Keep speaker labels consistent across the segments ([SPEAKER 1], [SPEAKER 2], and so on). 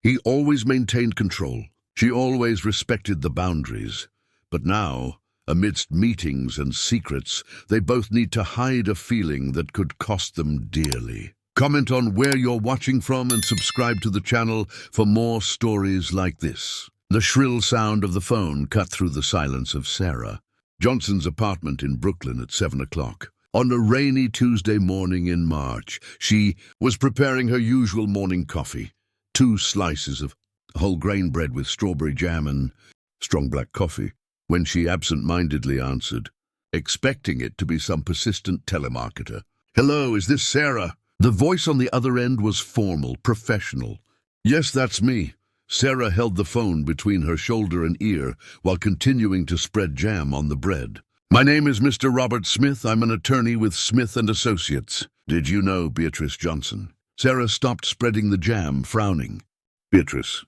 [SPEAKER 1] He always maintained control. She always respected the boundaries. But now, amidst meetings and secrets, they both need to hide a feeling that could cost them dearly. Comment on where you're watching from and subscribe to the channel for more stories like this. The shrill sound of the phone cut through the silence of Sarah Johnson's apartment in Brooklyn at 7 o'clock. On a rainy Tuesday morning in March, she was preparing her usual morning coffee. 2 slices of whole grain bread with strawberry jam and strong black coffee, when she absent-mindedly answered, expecting it to be some persistent telemarketer. "Hello, is this Sarah?" The voice on the other end was formal, professional. "Yes, that's me." Sarah held the phone between her shoulder and ear while continuing to spread jam on the bread. "My name is Mr. Robert Smith. I'm an attorney with Smith & Associates. Did you know Beatrice Johnson?" Sarah stopped spreading the jam, frowning. "Beatrice?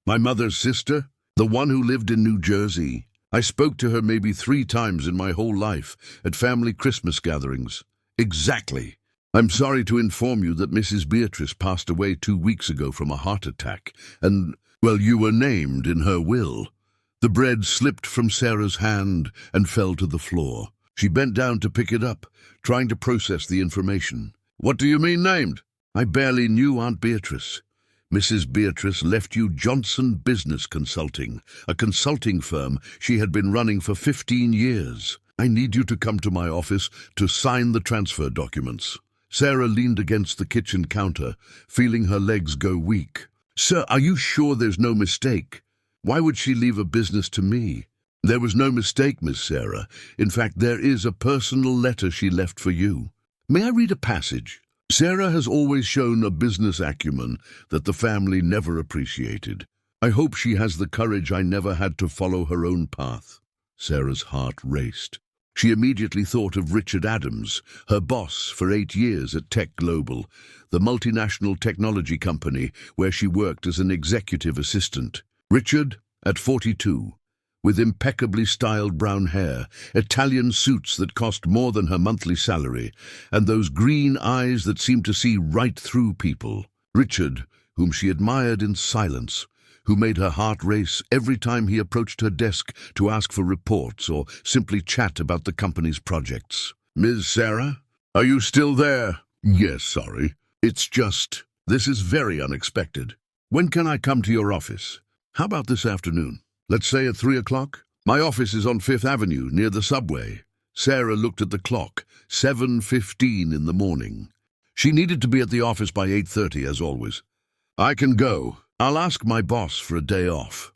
[SPEAKER 1] My mother's sister? The one who lived in New Jersey? I spoke to her maybe 3 times in my whole life, at family Christmas gatherings." "Exactly. I'm sorry to inform you that Mrs. Beatrice passed away 2 weeks ago from a heart attack, and, well, you were named in her will." The bread slipped from Sarah's hand and fell to the floor. She bent down to pick it up, trying to process the information. "What do you mean named?" "I barely knew Aunt Beatrice. Mrs. Beatrice left you Johnson Business Consulting, a consulting firm she had been running for 15 years. I need you to come to my office to sign the transfer documents." Sarah leaned against the kitchen counter, feeling her legs go weak. "Sir, are you sure there's no mistake? Why would she leave a business to me?" "There was no mistake, Miss Sarah. In fact, there is a personal letter she left for you. May I read a passage?" Sarah has always shown a business acumen that the family never appreciated. "I hope she has the courage I never had to follow her own path." Sarah's heart raced. She immediately thought of Richard Adams, her boss for 8 years at Tech Global, the multinational technology company where she worked as an executive assistant. Richard, at 42, with impeccably styled brown hair, Italian suits that cost more than her monthly salary, and those green eyes that seemed to see right through people. Richard, whom she admired in silence, who made her heart race every time he approached her desk to ask for reports or simply chat about the company's projects. "Ms. Sarah, are you still there?" "Yes, sorry. It's just, this is very unexpected. When can I come to your office? How about this afternoon? Let's say at 3 o'clock? My office is on 5th Avenue, near the subway." Sarah looked at the clock, 7:15 in the morning. She needed to be at the office by 8:30, as always. "I can go. I'll ask my boss for a day off."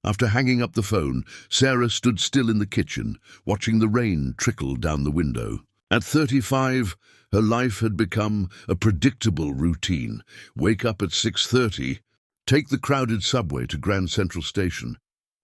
[SPEAKER 1] After hanging up the phone, Sarah stood still in the kitchen, watching the rain trickle down the window. At 35, her life had become a predictable routine. Wake up at 6:30, take the crowded subway to Grand Central Station,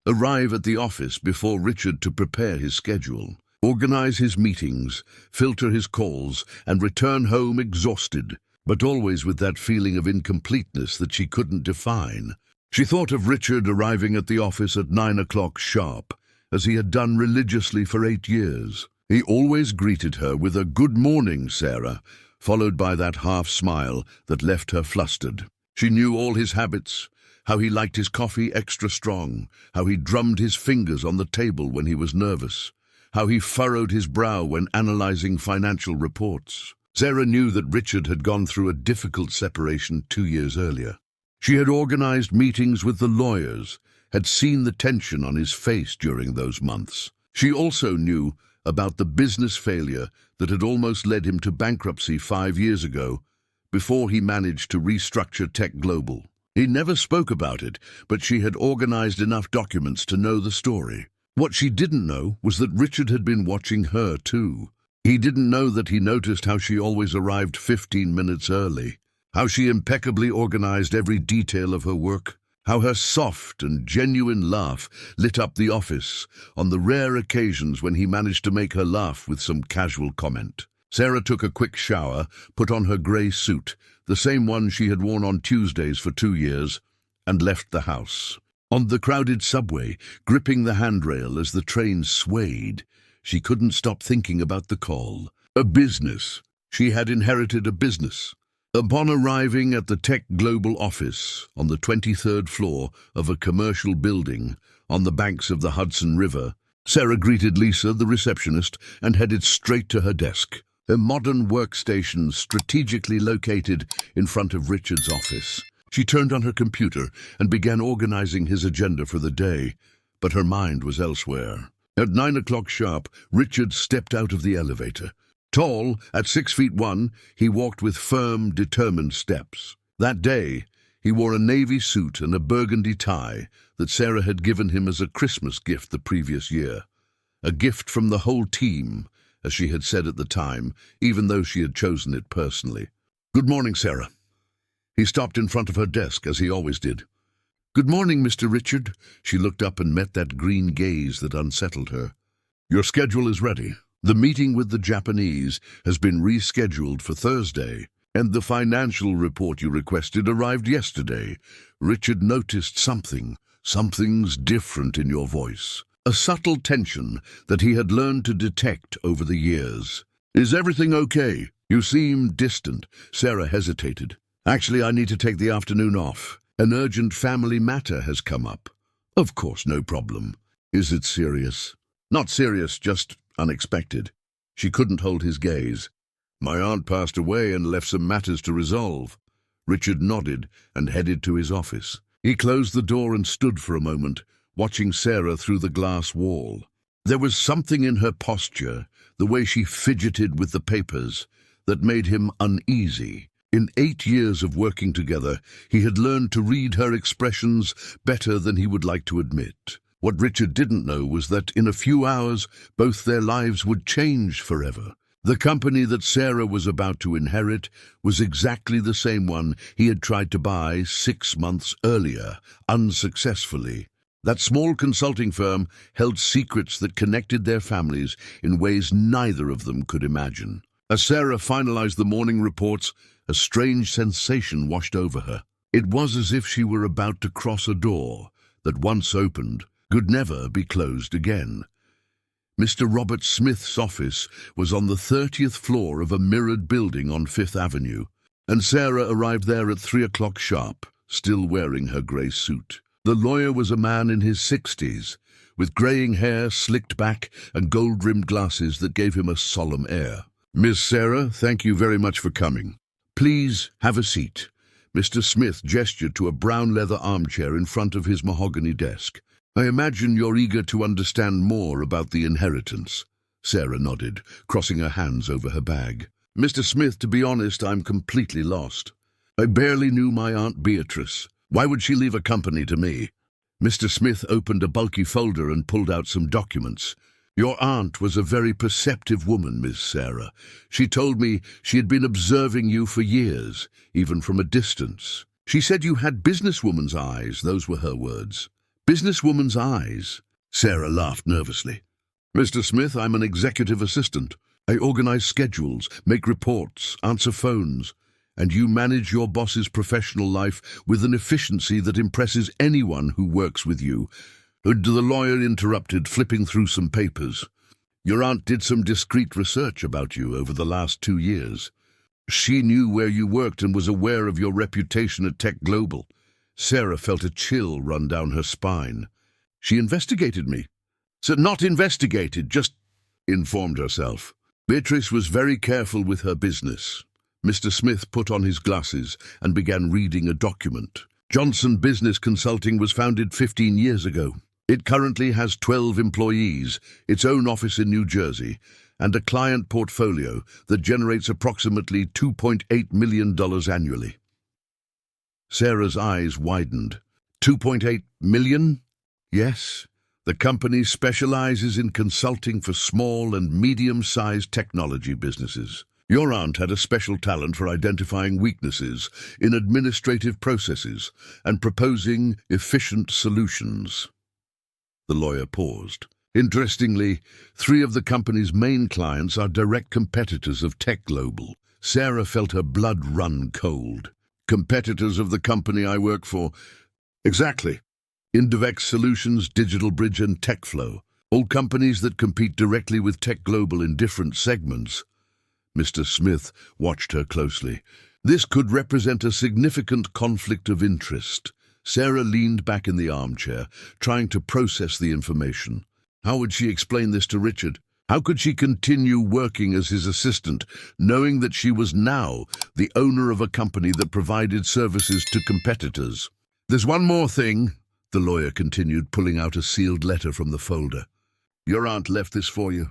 [SPEAKER 1] arrive at the office before Richard to prepare his schedule, organize his meetings, filter his calls, and return home exhausted, but always with that feeling of incompleteness that she couldn't define. She thought of Richard arriving at the office at 9 o'clock sharp, as he had done religiously for 8 years. He always greeted her with a "Good morning, Sarah," followed by that half-smile that left her flustered. She knew all his habits, how he liked his coffee extra strong, how he drummed his fingers on the table when he was nervous, how he furrowed his brow when analyzing financial reports. Sarah knew that Richard had gone through a difficult separation 2 years earlier. She had organized meetings with the lawyers, had seen the tension on his face during those months. She also knew about the business failure that had almost led him to bankruptcy 5 years ago, before he managed to restructure Tech Global. He never spoke about it, but she had organized enough documents to know the story. What she didn't know was that Richard had been watching her too. He didn't know that he noticed how she always arrived 15 minutes early, how she impeccably organized every detail of her work, how her soft and genuine laugh lit up the office on the rare occasions when he managed to make her laugh with some casual comment. Sarah took a quick shower, put on her grey suit, the same one she had worn on Tuesdays for 2 years, and left the house. On the crowded subway, gripping the handrail as the train swayed, she couldn't stop thinking about the call. A business. She had inherited a business. Upon arriving at the Tech Global office on the 23rd floor of a commercial building on the banks of the Hudson River, Sarah greeted Lisa, the receptionist, and headed straight to her desk. A modern workstation strategically located in front of Richard's office. She turned on her computer and began organizing his agenda for the day, but her mind was elsewhere. At 9 o'clock sharp, Richard stepped out of the elevator. Tall, at 6'1", he walked with firm, determined steps. That day, he wore a navy suit and a burgundy tie that Sarah had given him as a Christmas gift the previous year. A gift from the whole team, as she had said at the time, even though she had chosen it personally. "Good morning, Sarah." He stopped in front of her desk, as he always did. "Good morning, Mr. Richard." She looked up and met that green gaze that unsettled her. "Your schedule is ready. The meeting with the Japanese has been rescheduled for Thursday, and the financial report you requested arrived yesterday." Richard noticed something. Something's different in your voice. A subtle tension that he had learned to detect over the years. "Is everything okay? You seem distant." Sarah hesitated. "Actually, I need to take the afternoon off. An urgent family matter has come up." "Of course, no problem. Is it serious?" "Not serious, just unexpected." She couldn't hold his gaze. "My aunt passed away and left some matters to resolve." Richard nodded and headed to his office. He closed the door and stood for a moment, watching Sarah through the glass wall. There was something in her posture, the way she fidgeted with the papers, that made him uneasy. In 8 years of working together, he had learned to read her expressions better than he would like to admit. What Richard didn't know was that in a few hours, both their lives would change forever. The company that Sarah was about to inherit was exactly the same one he had tried to buy 6 months earlier, unsuccessfully. That small consulting firm held secrets that connected their families in ways neither of them could imagine. As Sarah finalized the morning reports, a strange sensation washed over her. It was as if she were about to cross a door that, once opened, could never be closed again. Mr. Robert Smith's office was on the 30th floor of a mirrored building on 5th Avenue, and Sarah arrived there at 3 o'clock sharp, still wearing her grey suit. The lawyer was a man in his 60s, with greying hair slicked back and gold-rimmed glasses that gave him a solemn air. "Miss Sarah, thank you very much for coming. Please have a seat." Mr. Smith gestured to a brown leather armchair in front of his mahogany desk. "I imagine you're eager to understand more about the inheritance." Sarah nodded, crossing her hands over her bag. "Mr. Smith, to be honest, I'm completely lost. I barely knew my Aunt Beatrice. Why would she leave a company to me?" Mr. Smith opened a bulky folder and pulled out some documents. "Your aunt was a very perceptive woman, Miss Sarah. She told me she had been observing you for years, even from a distance. She said you had businesswoman's eyes, those were her words." "Businesswoman's eyes?" Sarah laughed nervously. "Mr. Smith, I'm an executive assistant. I organize schedules, make reports, answer phones, and you manage your boss's professional life with an efficiency that impresses anyone who works with you." The lawyer interrupted, flipping through some papers. "Your aunt did some discreet research about you over the last 2 years. She knew where you worked and was aware of your reputation at Tech Global." Sarah felt a chill run down her spine. "She investigated me." "So not investigated, just informed herself." Beatrice was very careful with her business. Mr. Smith put on his glasses and began reading a document. "Johnson Business Consulting was founded 15 years ago. It currently has 12 employees, its own office in New Jersey, and a client portfolio that generates approximately $2.8 million annually." Sarah's eyes widened. $2.8 million? "Yes. The company specializes in consulting for small and medium-sized technology businesses. Your aunt had a special talent for identifying weaknesses in administrative processes and proposing efficient solutions." The lawyer paused. "Interestingly, 3 of the company's main clients are direct competitors of Tech Global." Sarah felt her blood run cold. "Competitors of the company I work for?" "Exactly. Indivex Solutions, Digital Bridge, and TechFlow. All companies that compete directly with Tech Global in different segments." Mr. Smith watched her closely. This could represent a significant conflict of interest. Sarah leaned back in the armchair, trying to process the information. How would she explain this to Richard? How could she continue working as his assistant, knowing that she was now the owner of a company that provided services to competitors? "There's one more thing," the lawyer continued, pulling out a sealed letter from the folder. "Your aunt left this for you.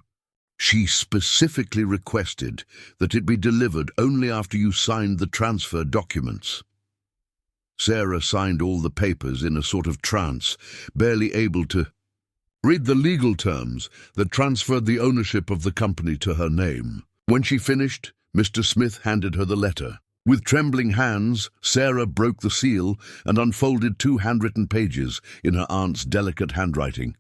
[SPEAKER 1] She specifically requested that it be delivered only after you signed the transfer documents." Sarah signed all the papers in a sort of trance, barely able to read the legal terms that transferred the ownership of the company to her name. When she finished, Mr. Smith handed her the letter. With trembling hands, Sarah broke the seal and unfolded 2 handwritten pages in her aunt's delicate handwriting.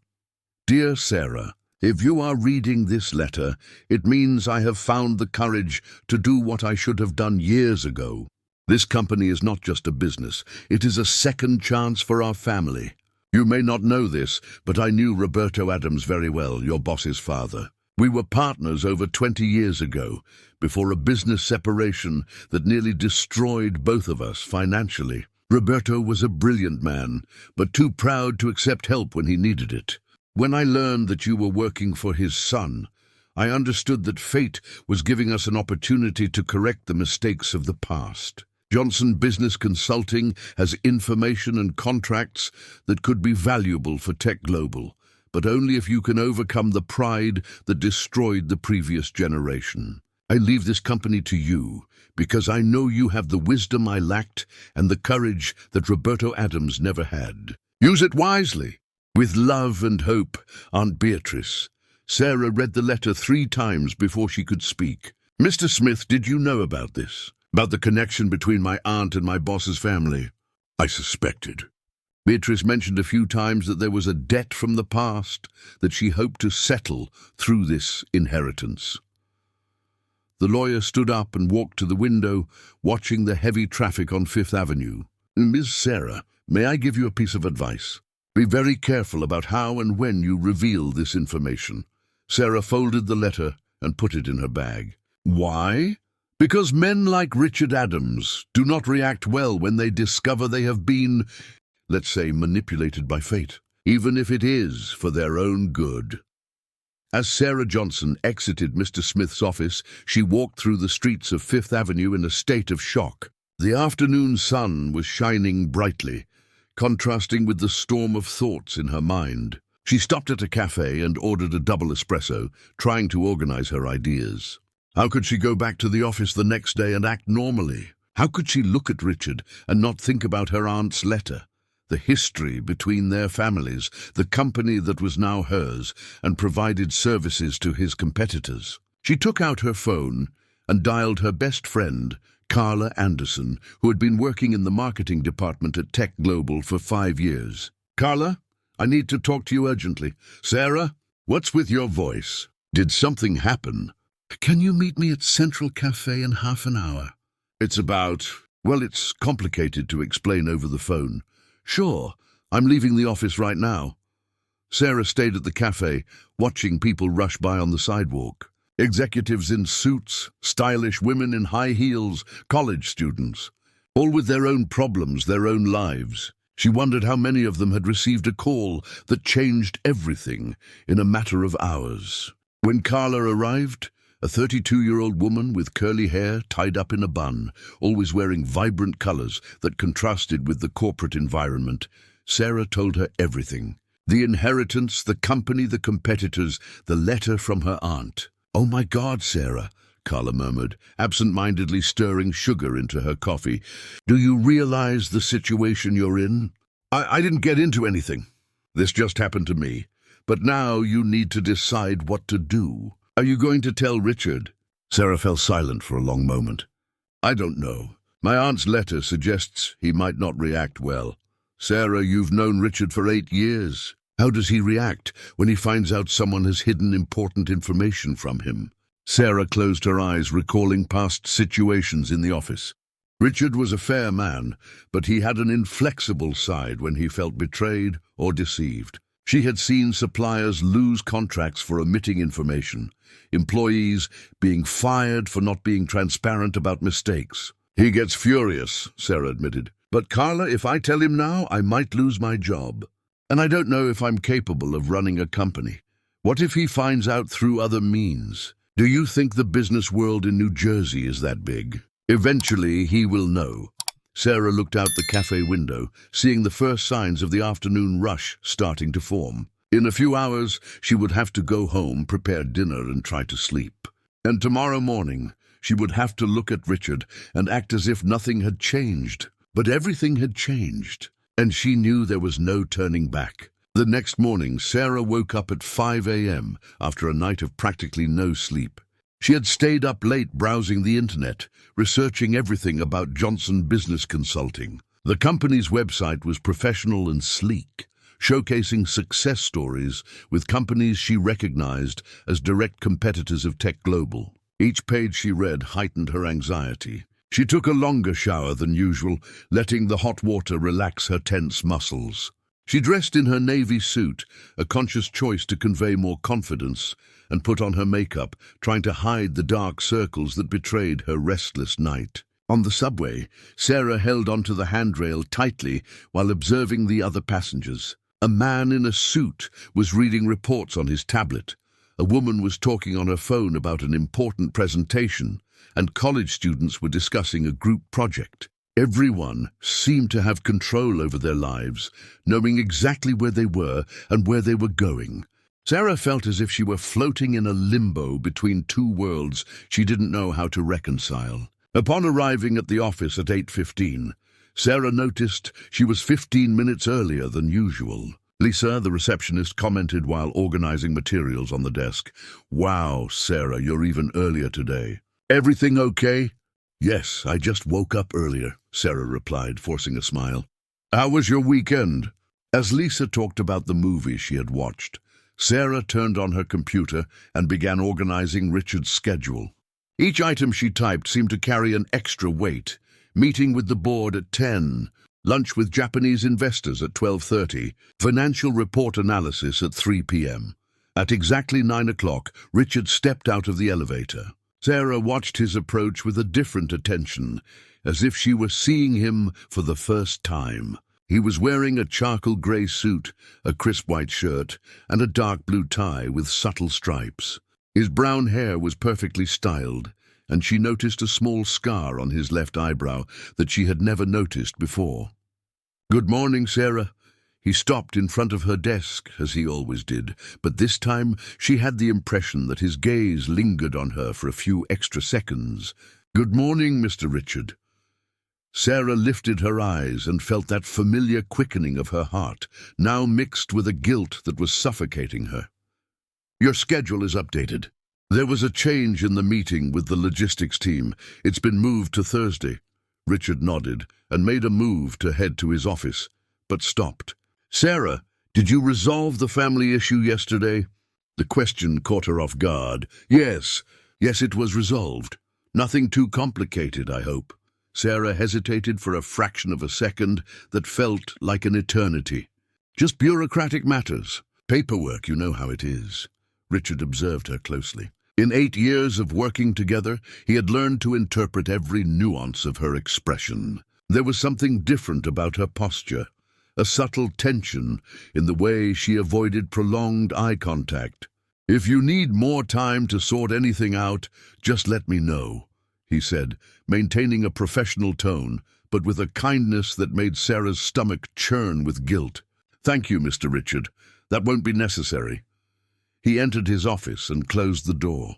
[SPEAKER 1] "Dear Sarah, if you are reading this letter, it means I have found the courage to do what I should have done years ago. This company is not just a business, it is a second chance for our family. You may not know this, but I knew Roberto Adams very well, your boss's father. We were partners over 20 years ago, before a business separation that nearly destroyed both of us financially. Roberto was a brilliant man, but too proud to accept help when he needed it. When I learned that you were working for his son, I understood that fate was giving us an opportunity to correct the mistakes of the past. Johnson Business Consulting has information and contracts that could be valuable for Tech Global, but only if you can overcome the pride that destroyed the previous generation. I leave this company to you because I know you have the wisdom I lacked and the courage that Roberto Adams never had. Use it wisely. With love and hope, Aunt Beatrice." Sarah read the letter 3 times before she could speak. "Mr. Smith, did you know about this? About the connection between my aunt and my boss's family?" "I suspected." Beatrice mentioned a few times that there was a debt from the past that she hoped to settle through this inheritance. The lawyer stood up and walked to the window, watching the heavy traffic on Fifth Avenue. "Miss Sarah, may I give you a piece of advice? Be very careful about how and when you reveal this information." Sarah folded the letter and put it in her bag. "Why? Because men like Richard Adams do not react well when they discover they have been, let's say, manipulated by fate, even if it is for their own good." As Sarah Johnson exited Mr. Smith's office, she walked through the streets of Fifth Avenue in a state of shock. The afternoon sun was shining brightly, contrasting with the storm of thoughts in her mind. She stopped at a cafe and ordered a double espresso, trying to organize her ideas. How could she go back to the office the next day and act normally? How could she look at Richard and not think about her aunt's letter, the history between their families, the company that was now hers and provided services to his competitors? She took out her phone and dialed her best friend, Carla Anderson, who had been working in the marketing department at Tech Global for 5 years. "Carla, I need to talk to you urgently." "Sarah, what's with your voice? Did something happen?" "Can you meet me at Central Cafe in half an hour?" "It's about, well, it's complicated to explain over the phone." "Sure, I'm leaving the office right now." Sarah stayed at the cafe, watching people rush by on the sidewalk. Executives in suits, stylish women in high heels, college students, all with their own problems, their own lives. She wondered how many of them had received a call that changed everything in a matter of hours. When Carla arrived, a 32-year-old woman with curly hair tied up in a bun, always wearing vibrant colors that contrasted with the corporate environment, Sarah told her everything. The inheritance, the company, the competitors, the letter from her aunt. "Oh my God, Sarah," Carla murmured, absent-mindedly stirring sugar into her coffee. "Do you realize the situation you're in?" I didn't get into anything. This just happened to me. But now you need to decide what to do. Are you going to tell Richard?" Sarah fell silent for a long moment. "I don't know. My aunt's letter suggests he might not react well." "Sarah, you've known Richard for 8 years. How does he react when he finds out someone has hidden important information from him?" Sarah closed her eyes, recalling past situations in the office. Richard was a fair man, but he had an inflexible side when he felt betrayed or deceived. She had seen suppliers lose contracts for omitting information, employees being fired for not being transparent about mistakes. He gets furious, Sarah admitted. But Carla, if I tell him now, I might lose my job. And I don't know if I'm capable of running a company. What if he finds out through other means? Do you think the business world in New Jersey is that big? Eventually, he will know. Sarah looked out the cafe window, seeing the first signs of the afternoon rush starting to form. In a few hours, she would have to go home, prepare dinner, and try to sleep. And tomorrow morning, she would have to look at Richard and act as if nothing had changed. But everything had changed, and she knew there was no turning back. The next morning, Sarah woke up at 5 a.m. after a night of practically no sleep. She had stayed up late browsing the internet, researching everything about Johnson Business Consulting. The company's website was professional and sleek, showcasing success stories with companies she recognized as direct competitors of Tech Global. Each page she read heightened her anxiety. She took a longer shower than usual, letting the hot water relax her tense muscles. She dressed in her navy suit, a conscious choice to convey more confidence, and put on her makeup, trying to hide the dark circles that betrayed her restless night. On the subway, Sarah held onto the handrail tightly while observing the other passengers. A man in a suit was reading reports on his tablet. A woman was talking on her phone about an important presentation, and college students were discussing a group project. Everyone seemed to have control over their lives, knowing exactly where they were and where they were going. Sarah felt as if she were floating in a limbo between two worlds she didn't know how to reconcile. Upon arriving at the office at 8:15, Sarah noticed she was 15 minutes earlier than usual. Lisa, the receptionist, commented while organizing materials on the desk. "Wow, Sarah, you're even earlier today. Everything okay?" "Yes, I just woke up earlier," Sarah replied, forcing a smile. "How was your weekend?" As Lisa talked about the movie she had watched, Sarah turned on her computer and began organizing Richard's schedule. Each item she typed seemed to carry an extra weight. Meeting with the board at 10, lunch with Japanese investors at 12:30, financial report analysis at 3 p.m. At exactly 9 o'clock, Richard stepped out of the elevator. Sarah watched his approach with a different attention, as if she were seeing him for the first time. He was wearing a charcoal grey suit, a crisp white shirt, and a dark blue tie with subtle stripes. His brown hair was perfectly styled, and she noticed a small scar on his left eyebrow that she had never noticed before. "Good morning, Sarah." He stopped in front of her desk, as he always did, but this time she had the impression that his gaze lingered on her for a few extra seconds. "Good morning, Mr. Richard." Sarah lifted her eyes and felt that familiar quickening of her heart, now mixed with a guilt that was suffocating her. "Your schedule is updated. There was a change in the meeting with the logistics team. It's been moved to Thursday." Richard nodded and made a move to head to his office, but stopped. "Sarah, did you resolve the family issue yesterday?" The question caught her off guard. Yes, it was resolved. Nothing too complicated, I hope." Sarah hesitated for a fraction of a second that felt like an eternity. "Just bureaucratic matters. Paperwork, you know how it is." Richard observed her closely. In 8 years of working together, he had learned to interpret every nuance of her expression. There was something different about her posture, a subtle tension in the way she avoided prolonged eye contact. "If you need more time to sort anything out, just let me know," he said, maintaining a professional tone, but with a kindness that made Sarah's stomach churn with guilt. "Thank you, Mr. Richard. That won't be necessary." He entered his office and closed the door.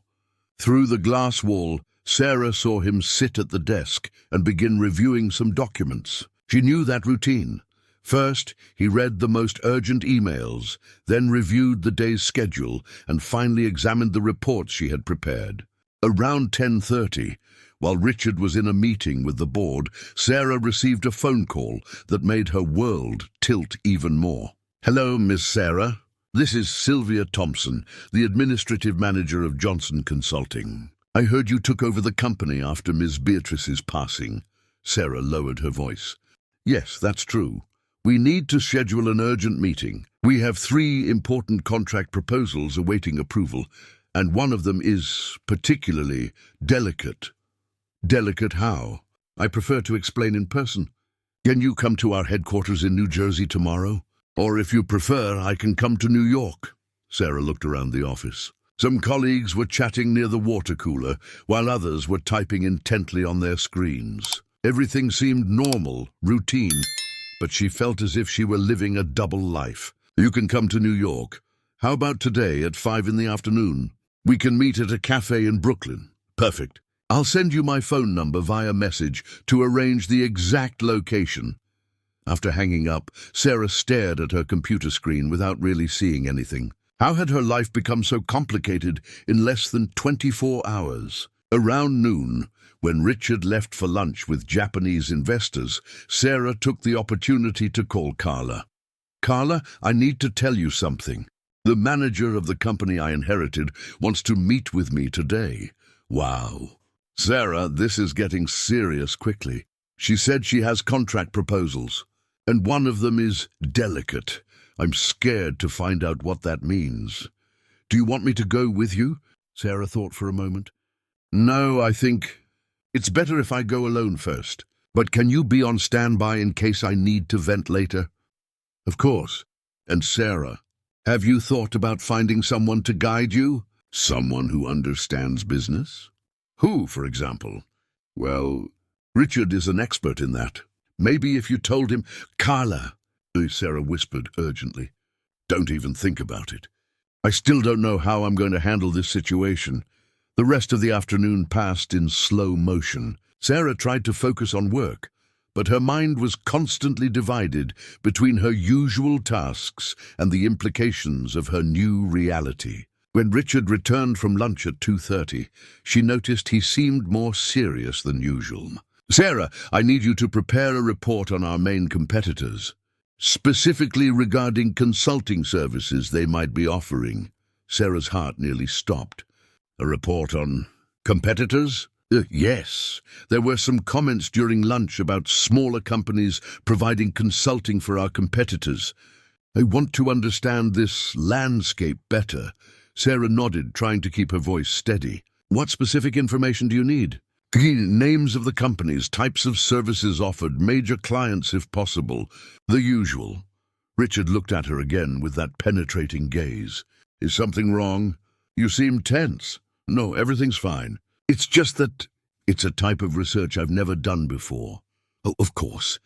[SPEAKER 1] Through the glass wall, Sarah saw him sit at the desk and begin reviewing some documents. She knew that routine. First, he read the most urgent emails, then reviewed the day's schedule, and finally examined the reports she had prepared. Around 10:30, while Richard was in a meeting with the board, Sarah received a phone call that made her world tilt even more. "Hello, Miss Sarah. This is Sylvia Thompson, the administrative manager of Johnson Consulting. I heard you took over the company after Ms. Beatrice's passing." Sarah lowered her voice. "Yes, that's true. We need to schedule an urgent meeting. We have 3 important contract proposals awaiting approval, and one of them is particularly delicate." "Delicate how?" I prefer to explain in person. Can you come to our headquarters in New Jersey tomorrow? Or if you prefer, I can come to New York." Sarah looked around the office. Some colleagues were chatting near the water cooler, while others were typing intently on their screens. Everything seemed normal, routine, but she felt as if she were living a double life. "You can come to New York. How about today at 5 in the afternoon? We can meet at a cafe in Brooklyn." "Perfect. I'll send you my phone number via message to arrange the exact location." After hanging up, Sarah stared at her computer screen without really seeing anything. How had her life become so complicated in less than 24 hours? Around noon, when Richard left for lunch with Japanese investors, Sarah took the opportunity to call Carla. "Carla, I need to tell you something. The manager of the company I inherited wants to meet with me today." "Wow. Sarah, this is getting serious quickly. She said she has contract proposals, and one of them is delicate. I'm scared to find out what that means." "Do you want me to go with you?" Sarah thought for a moment. "No, I think it's better if I go alone first. But can you be on standby in case I need to vent later?" "Of course." "And Sarah, have you thought about finding someone to guide you? Someone who understands business?" "Who, for example?" "Well, Richard is an expert in that. Maybe if you told him—" "Carla," Sarah whispered urgently, "don't even think about it. I still don't know how I'm going to handle this situation." The rest of the afternoon passed in slow motion. Sarah tried to focus on work, but her mind was constantly divided between her usual tasks and the implications of her new reality. When Richard returned from lunch at 2:30, she noticed he seemed more serious than usual. "Sarah, I need you to prepare a report on our main competitors, specifically regarding consulting services they might be offering." Sarah's heart nearly stopped. "A report on competitors?" Yes. There were some comments during lunch about smaller companies providing consulting for our competitors. "I want to understand this landscape better." Sarah nodded, trying to keep her voice steady. "What specific information do you need?" "Names of the companies, types of services offered, major clients if possible. The usual." Richard looked at her again with that penetrating gaze. "Is something wrong? You seem tense." "No, everything's fine. It's just that it's a type of research I've never done before." "Oh, of course.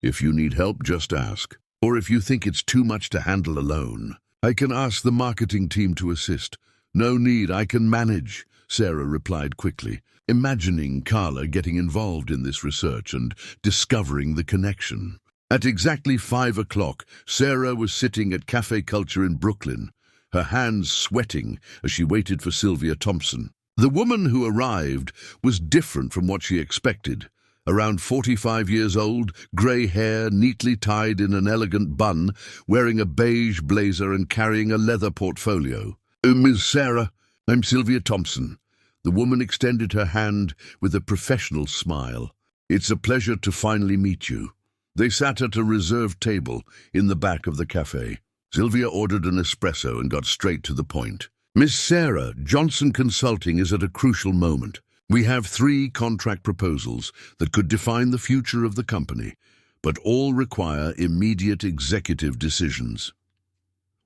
[SPEAKER 1] If you need help, just ask. Or if you think it's too much to handle alone, I can ask the marketing team to assist." "No need, I can manage," Sarah replied quickly, imagining Carla getting involved in this research and discovering the connection. At exactly 5 o'clock, Sarah was sitting at Cafe Culture in Brooklyn, her hands sweating as she waited for Sylvia Thompson. The woman who arrived was different from what she expected. Around 45 years old, grey hair neatly tied in an elegant bun, wearing a beige blazer and carrying a leather portfolio. "Ms. Sarah, I'm Sylvia Thompson." The woman extended her hand with a professional smile. "It's a pleasure to finally meet you." They sat at a reserved table in the back of the cafe. Sylvia ordered an espresso and got straight to the point. "Miss Sarah, Johnson Consulting is at a crucial moment. We have 3 contract proposals that could define the future of the company, but all require immediate executive decisions."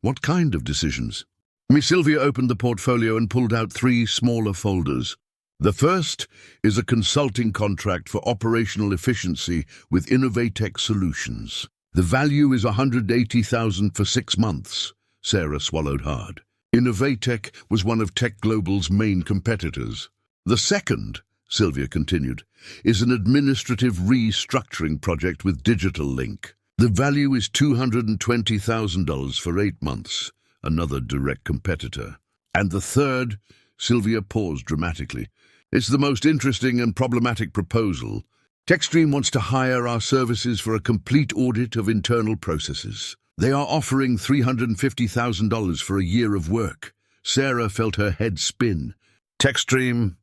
[SPEAKER 1] "What kind of decisions?" Miss Sylvia opened the portfolio and pulled out 3 smaller folders. "The first is a consulting contract for operational efficiency with Innovatech Solutions. The value is $180,000 for 6 months." Sarah swallowed hard. Innovatech was one of Tech Global's main competitors. "The second," Sylvia continued, "is an administrative restructuring project with Digital Link. The value is $220,000 for 8 months. Another direct competitor. And the third," Sylvia paused dramatically, "it's the most interesting and problematic proposal. Techstream wants to hire our services for a complete audit of internal processes. They are offering $350,000 for a year of work." Sarah felt her head spin. "Techstream?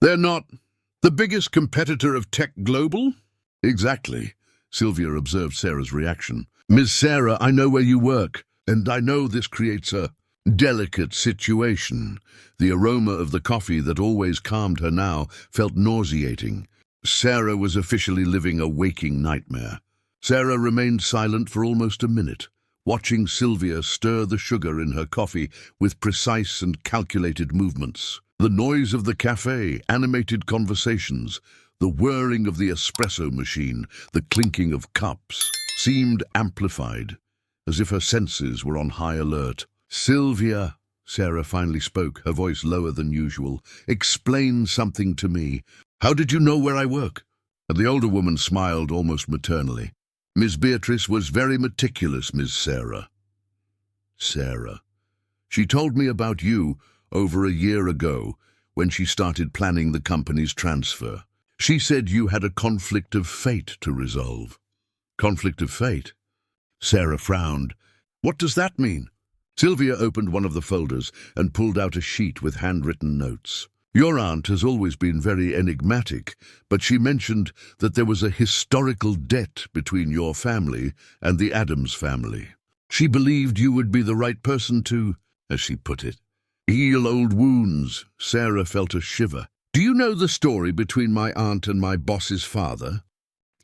[SPEAKER 1] They're not the biggest competitor of Tech Global?" "Exactly," Sylvia observed Sarah's reaction. "Ms. Sarah, I know where you work, and I know this creates a delicate situation." The aroma of the coffee that always calmed her now felt nauseating. Sarah was officially living a waking nightmare. Sarah remained silent for almost a minute, watching Sylvia stir the sugar in her coffee with precise and calculated movements. The noise of the cafe, animated conversations, the whirring of the espresso machine, the clinking of cups, seemed amplified, as if her senses were on high alert. "Sylvia," Sarah finally spoke, her voice lower than usual, "explain something to me. How did you know where I work?" And the older woman smiled almost maternally. "Miss Beatrice was very meticulous, Miss Sarah." Sarah. "She told me about you over a year ago when she started planning the company's transfer. She said you had a conflict of fate to resolve." "Conflict of fate?" Sarah frowned. "What does that mean?" Sylvia opened one of the folders and pulled out a sheet with handwritten notes. "Your aunt has always been very enigmatic, but she mentioned that there was a historical debt between your family and the Adams family. She believed you would be the right person to, as she put it, heal old wounds." Sarah felt a shiver. "Do you know the story between my aunt and my boss's father?"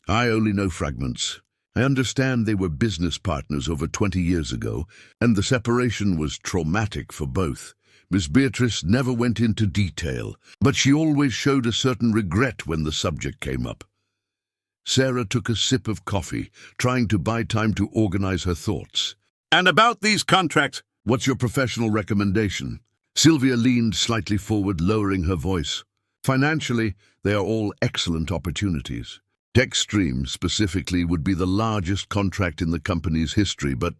[SPEAKER 1] "I only know fragments. I understand they were business partners over 20 years ago, and the separation was traumatic for both. Miss Beatrice never went into detail, but she always showed a certain regret when the subject came up." Sarah took a sip of coffee, trying to buy time to organize her thoughts. "And about these contracts, what's your professional recommendation?" Sylvia leaned slightly forward, lowering her voice. "Financially, they are all excellent opportunities. Techstream, specifically, would be the largest contract in the company's history, but—"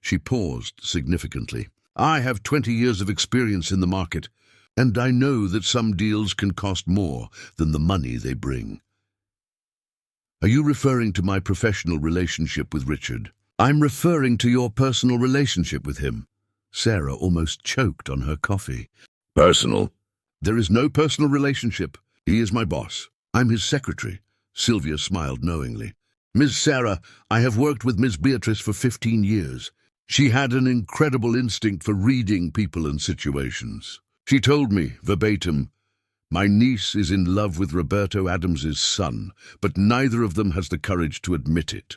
[SPEAKER 1] She paused significantly. "I have 20 years of experience in the market, and I know that some deals can cost more than the money they bring." "Are you referring to my professional relationship with Richard?" "I'm referring to your personal relationship with him." Sarah almost choked on her coffee. "Personal?" "There is no personal relationship. He is my boss. I'm his secretary." Sylvia smiled knowingly. "Miss Sarah, I have worked with Miss Beatrice for 15 years. She had an incredible instinct for reading people and situations. She told me, verbatim, 'My niece is in love with Roberto Adams's son, but neither of them has the courage to admit it.'"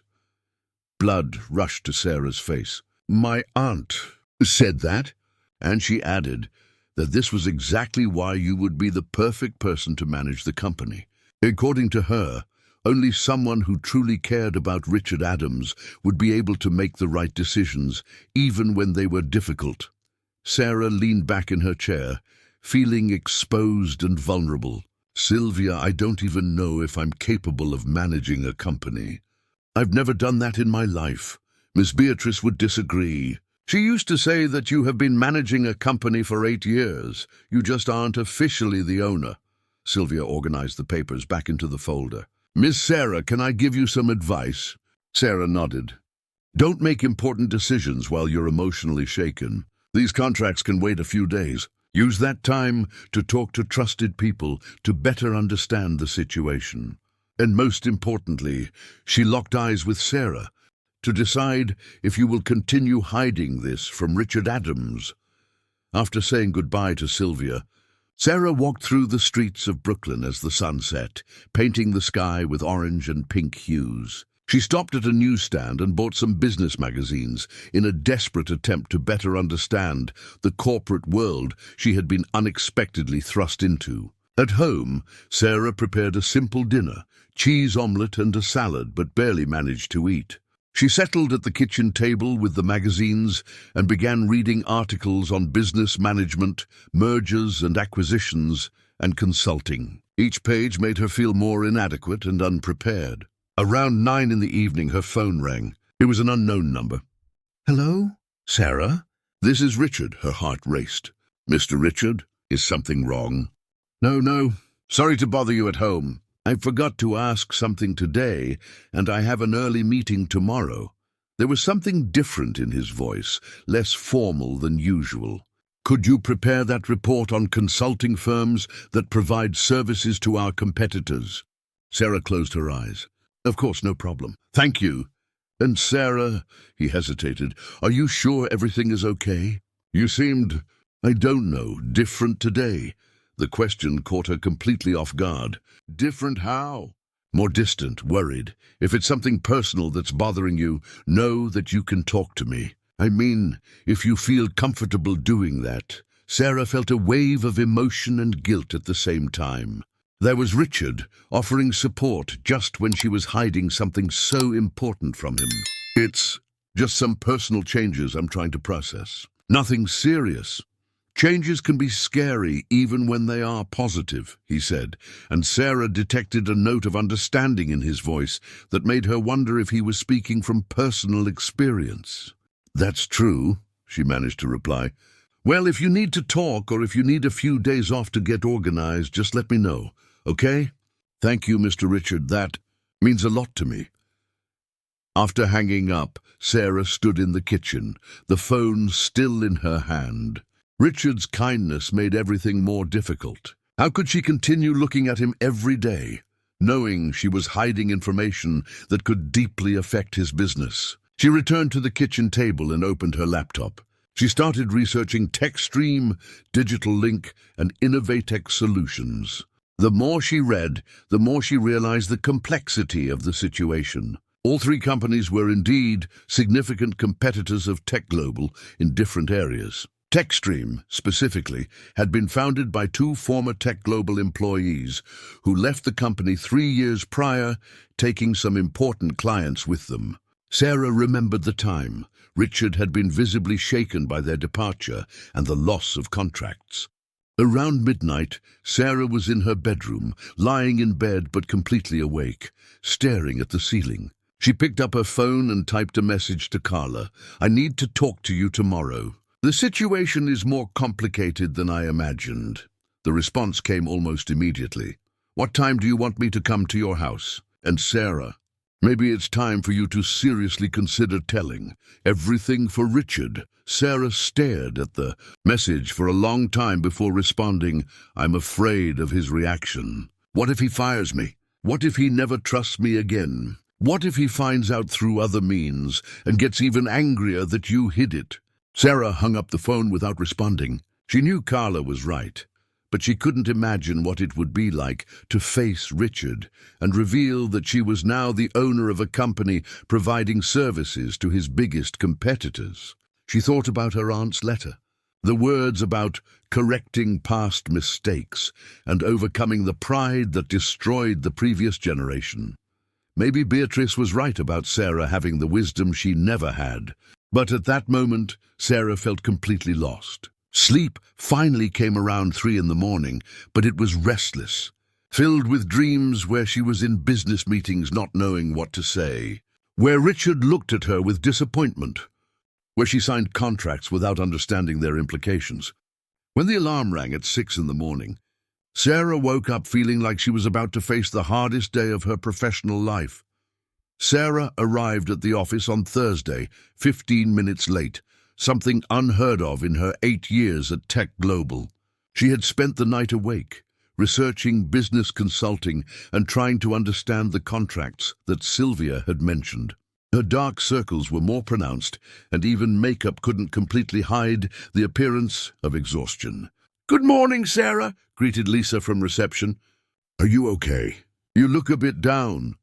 [SPEAKER 1] Blood rushed to Sarah's face. "My aunt said that?" And she added that this was exactly why you would be the perfect person to manage the company. According to her, only someone who truly cared about Richard Adams would be able to make the right decisions, even when they were difficult. Sarah leaned back in her chair, feeling exposed and vulnerable. "Sylvia, I don't even know if I'm capable of managing a company. I've never done that in my life." Miss Beatrice would disagree. "She used to say that you have been managing a company for 8 years. You just aren't officially the owner." Sylvia organized the papers back into the folder. "Miss Sarah, can I give you some advice?" Sarah nodded. "Don't make important decisions while you're emotionally shaken. These contracts can wait a few days. Use that time to talk to trusted people to better understand the situation." And most importantly, she locked eyes with Sarah to decide if you will continue hiding this from Richard Adams. After saying goodbye to Sylvia, Sarah walked through the streets of Brooklyn as the sun set, painting the sky with orange and pink hues. She stopped at a newsstand and bought some business magazines in a desperate attempt to better understand the corporate world she had been unexpectedly thrust into. At home, Sarah prepared a simple dinner, cheese omelette and a salad, but barely managed to eat. She settled at the kitchen table with the magazines and began reading articles on business management, mergers and acquisitions, and consulting. Each page made her feel more inadequate and unprepared. Around 9 in the evening, her phone rang. It was an unknown number. "Hello? Sarah? This is Richard." Her heart raced. "Mr. Richard, is something wrong?" No. Sorry to bother you at home. I forgot to ask something today, and I have an early meeting tomorrow." There was something different in his voice, less formal than usual. "Could you prepare that report on consulting firms that provide services to our competitors?" Sarah closed her eyes. "Of course, no problem. Thank you." "And Sarah," he hesitated, "are you sure everything is okay? You seemed, I don't know, different today. The question caught her completely off guard. Different how? More distant, worried. If it's something personal that's bothering you, know that you can talk to me. I mean, if you feel comfortable doing that. Sarah felt a wave of emotion and guilt at the same time. There was Richard, offering support just when she was hiding something so important from him. It's just some personal changes I'm trying to process. Nothing serious. Changes can be scary even when they are positive, he said, and Sarah detected a note of understanding in his voice that made her wonder if he was speaking from personal experience. That's true, she managed to reply. Well, if you need to talk or if you need a few days off to get organized, just let me know, okay? Thank you, Mr. Richard. That means a lot to me. After hanging up, Sarah stood in the kitchen, the phone still in her hand. Richard's kindness made everything more difficult. How could she continue looking at him every day, knowing she was hiding information that could deeply affect his business? She returned to the kitchen table and opened her laptop. She started researching TechStream, Digital Link, and Innovatech solutions. The more she read, the more she realized the complexity of the situation. All three companies were indeed significant competitors of TechGlobal in different areas. TechStream, specifically, had been founded by two former TechGlobal employees who left the company 3 years prior, taking some important clients with them. Sarah remembered the time. Richard had been visibly shaken by their departure and the loss of contracts. Around midnight, Sarah was in her bedroom, lying in bed but completely awake, staring at the ceiling. She picked up her phone and typed a message to Carla. I need to talk to you tomorrow. The situation is more complicated than I imagined. The response came almost immediately. What time do you want me to come to your house? And Sarah, maybe it's time for you to seriously consider telling everything for Richard. Sarah stared at the message for a long time before responding, I'm afraid of his reaction. What if he fires me? What if he never trusts me again? What if he finds out through other means and gets even angrier that you hid it? Sarah hung up the phone without responding. She knew Carla was right, but she couldn't imagine what it would be like to face Richard and reveal that she was now the owner of a company providing services to his biggest competitors. She thought about her aunt's letter, the words about correcting past mistakes and overcoming the pride that destroyed the previous generation. Maybe Beatrice was right about Sarah having the wisdom she never had. But at that moment, Sarah felt completely lost. Sleep finally came around 3 in the morning, but it was restless, filled with dreams where she was in business meetings not knowing what to say, where Richard looked at her with disappointment, where she signed contracts without understanding their implications. When the alarm rang at 6 in the morning, Sarah woke up feeling like she was about to face the hardest day of her professional life. Sarah arrived at the office on Thursday, 15 minutes late, something unheard of in her 8 years at TechGlobal. She had spent the night awake, researching business consulting and trying to understand the contracts that Sylvia had mentioned. Her dark circles were more pronounced, and even makeup couldn't completely hide the appearance of exhaustion. "Good morning, Sarah," greeted Lisa from reception. "Are you okay? You look a bit down."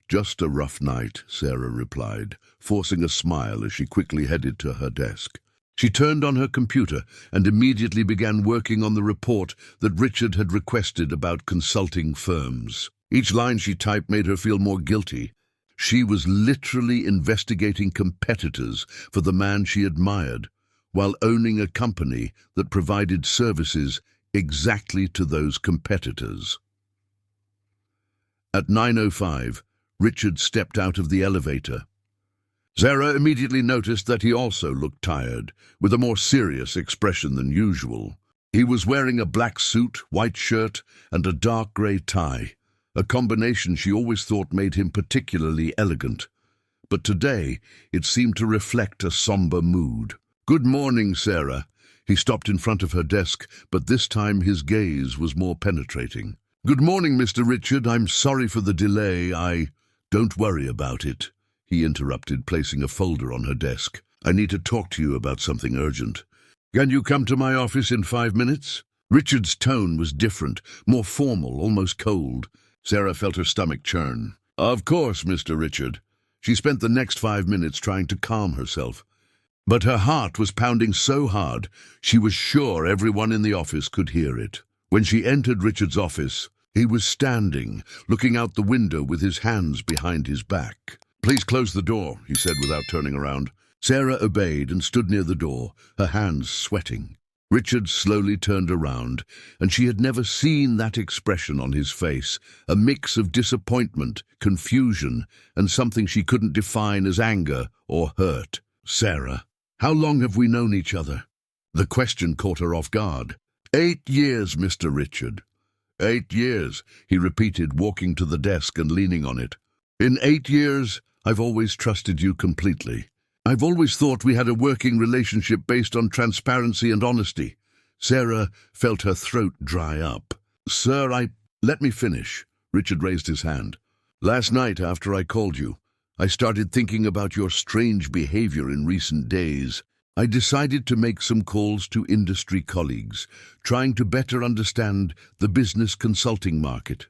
[SPEAKER 1] "Just a rough night," Sarah replied, forcing a smile as she quickly headed to her desk. She turned on her computer and immediately began working on the report that Richard had requested about consulting firms. Each line she typed made her feel more guilty. She was literally investigating competitors for the man she admired, while owning a company that provided services exactly to those competitors. At 9:05, Richard stepped out of the elevator. Sarah immediately noticed that he also looked tired, with a more serious expression than usual. He was wearing a black suit, white shirt, and a dark grey tie, a combination she always thought made him particularly elegant. But today, it seemed to reflect a somber mood. "Good morning, Sarah." He stopped in front of her desk, but this time his gaze was more penetrating. "Good morning, Mr. Richard. I'm sorry for the delay. Don't worry about it," he interrupted, placing a folder on her desk. "I need to talk to you about something urgent. Can you come to my office in 5 minutes?" Richard's tone was different, more formal, almost cold. Sarah felt her stomach churn. "Of course, Mr. Richard." She spent the next 5 minutes trying to calm herself. But her heart was pounding so hard, she was sure everyone in the office could hear it. When she entered Richard's office, he was standing, looking out the window with his hands behind his back. "Please close the door," he said without turning around. Sarah obeyed and stood near the door, her hands sweating. Richard slowly turned around, and she had never seen that expression on his face, a mix of disappointment, confusion, and something she couldn't define as anger or hurt. "Sarah, how long have we known each other?" The question caught her off guard. 8 years, Mr. Richard." 8 years, he repeated, walking to the desk and leaning on it. "In 8 years, I've always trusted you completely. I've always thought we had a working relationship based on transparency and honesty." Sarah felt her throat dry up. "Sir, Let me finish." Richard raised his hand. "Last night, after I called you, I started thinking about your strange behavior in recent days. I decided to make some calls to industry colleagues, trying to better understand the business consulting market."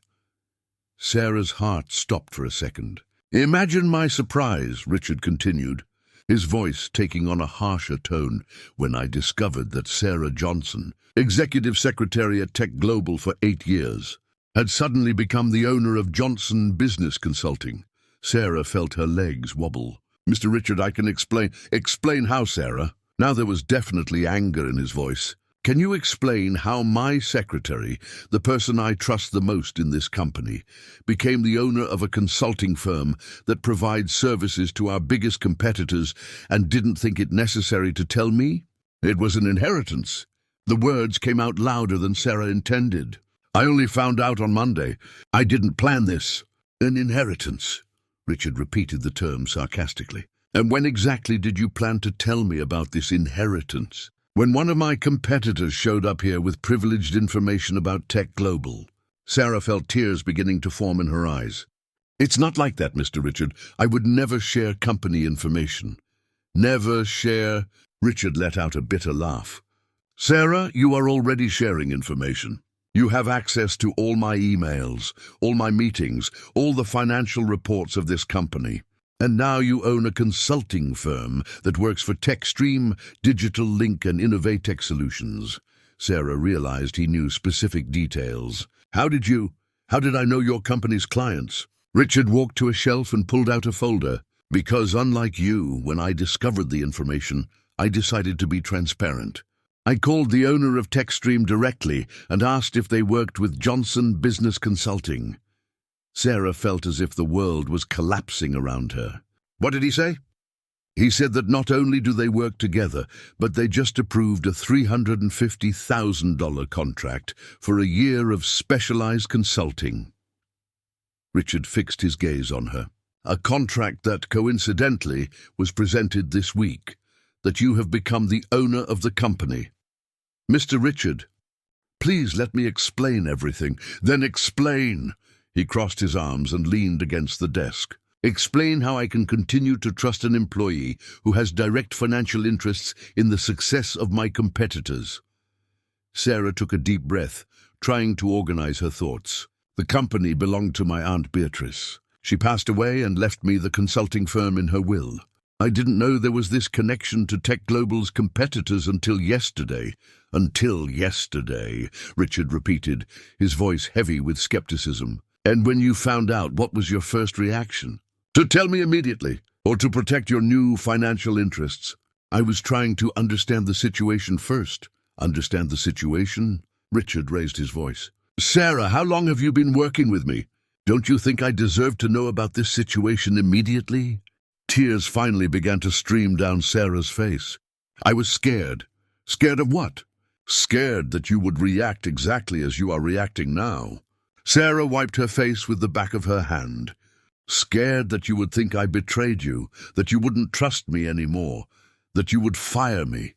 [SPEAKER 1] Sarah's heart stopped for a second. "Imagine my surprise," Richard continued, his voice taking on a harsher tone, "when I discovered that Sarah Johnson, executive secretary at Tech Global for 8 years, had suddenly become the owner of Johnson Business Consulting." Sarah felt her legs wobble. "Mr. Richard, I can explain." "Explain how, Sarah?" Now there was definitely anger in his voice. "Can you explain how my secretary, the person I trust the most in this company, became the owner of a consulting firm that provides services to our biggest competitors and didn't think it necessary to tell me? It was an inheritance." The words came out louder than Sarah intended. "I only found out on Monday. I didn't plan this." "An inheritance?" Richard repeated the term sarcastically. "And when exactly did you plan to tell me about this inheritance?" "When one of my competitors showed up here with privileged information about Tech Global." Sarah felt tears beginning to form in her eyes. "It's not like that, Mr. Richard. I would never share company information." "Never share?" Richard let out a bitter laugh. "Sarah, you are already sharing information. You have access to all my emails, all my meetings, all the financial reports of this company. And now you own a consulting firm that works for TechStream, Digital Link, and Innovatech Solutions." Sarah realized he knew specific details. How did I know your company's clients?" Richard walked to a shelf and pulled out a folder. "Because unlike you, when I discovered the information, I decided to be transparent. I called the owner of TechStream directly and asked if they worked with Johnson Business Consulting." Sarah felt as if the world was collapsing around her. "What did he say?" "He said that not only do they work together, but they just approved a $350,000 contract for a year of specialized consulting." Richard fixed his gaze on her. "A contract that, coincidentally, was presented this week, that you have become the owner of the company." "Mr. Richard, please let me explain everything." "Then explain." He crossed his arms and leaned against the desk. "Explain how I can continue to trust an employee who has direct financial interests in the success of my competitors." Sarah took a deep breath, trying to organize her thoughts. "The company belonged to my Aunt Beatrice. She passed away and left me the consulting firm in her will. I didn't know there was this connection to Tech Global's competitors until yesterday." "Until yesterday," Richard repeated, his voice heavy with skepticism. "And when you found out, what was your first reaction?" "To tell me immediately, or to protect your new financial interests." "I was trying to understand the situation first." "Understand the situation?" Richard raised his voice. "Sarah, how long have you been working with me? Don't you think I deserve to know about this situation immediately?" Tears finally began to stream down Sarah's face. "I was scared." "Scared of what?" "Scared that you would react exactly as you are reacting now." Sarah wiped her face with the back of her hand. "Scared that you would think I betrayed you, that you wouldn't trust me anymore, that you would fire me."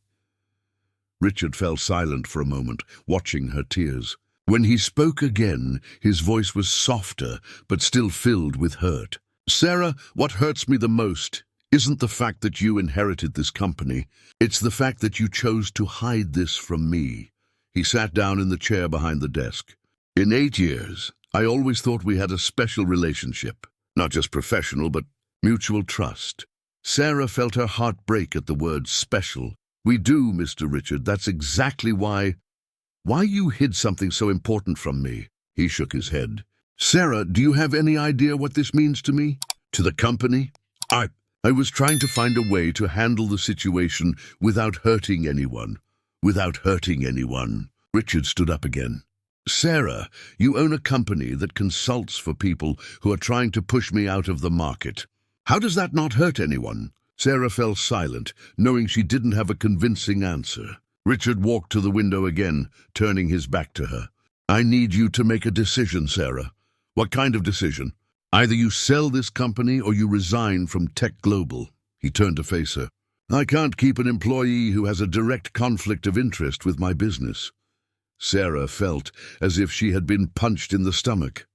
[SPEAKER 1] Richard fell silent for a moment, watching her tears. When he spoke again, his voice was softer, but still filled with hurt. "Sarah, what hurts me the most isn't the fact that you inherited this company. It's the fact that you chose to hide this from me." He sat down in the chair behind the desk. In 8 years, I always thought we had a special relationship. Not just professional, but mutual trust. Sarah felt her heart break at the word special. We do, Mr. Richard. That's exactly why you hid something so important from me. He shook his head. Sarah, do you have any idea what this means to me? To the company? I was trying to find a way to handle the situation without hurting anyone. Without hurting anyone. Richard stood up again. Sarah, you own a company that consults for people who are trying to push me out of the market. How does that not hurt anyone? Sarah fell silent, knowing she didn't have a convincing answer. Richard walked to the window again, turning his back to her. I need you to make a decision, Sarah. What kind of decision? Either you sell this company or you resign from Tech Global. He turned to face her. I can't keep an employee who has a direct conflict of interest with my business. Sarah felt as if she had been punched in the stomach.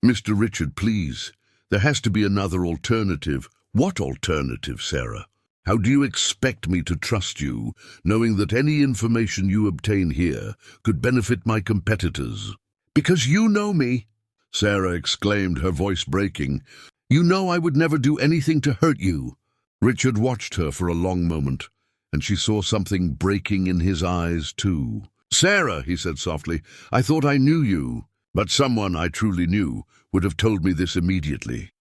[SPEAKER 1] Mr. Richard, please. There has to be another alternative. What alternative, Sarah? How do you expect me to trust you, knowing that any information you obtain here could benefit my competitors? Because you know me, Sarah exclaimed, her voice breaking. You know I would never do anything to hurt you. Richard watched her for a long moment, and she saw something breaking in his eyes too. Sarah, he said softly, I thought I knew you, but someone I truly knew would have told me this immediately.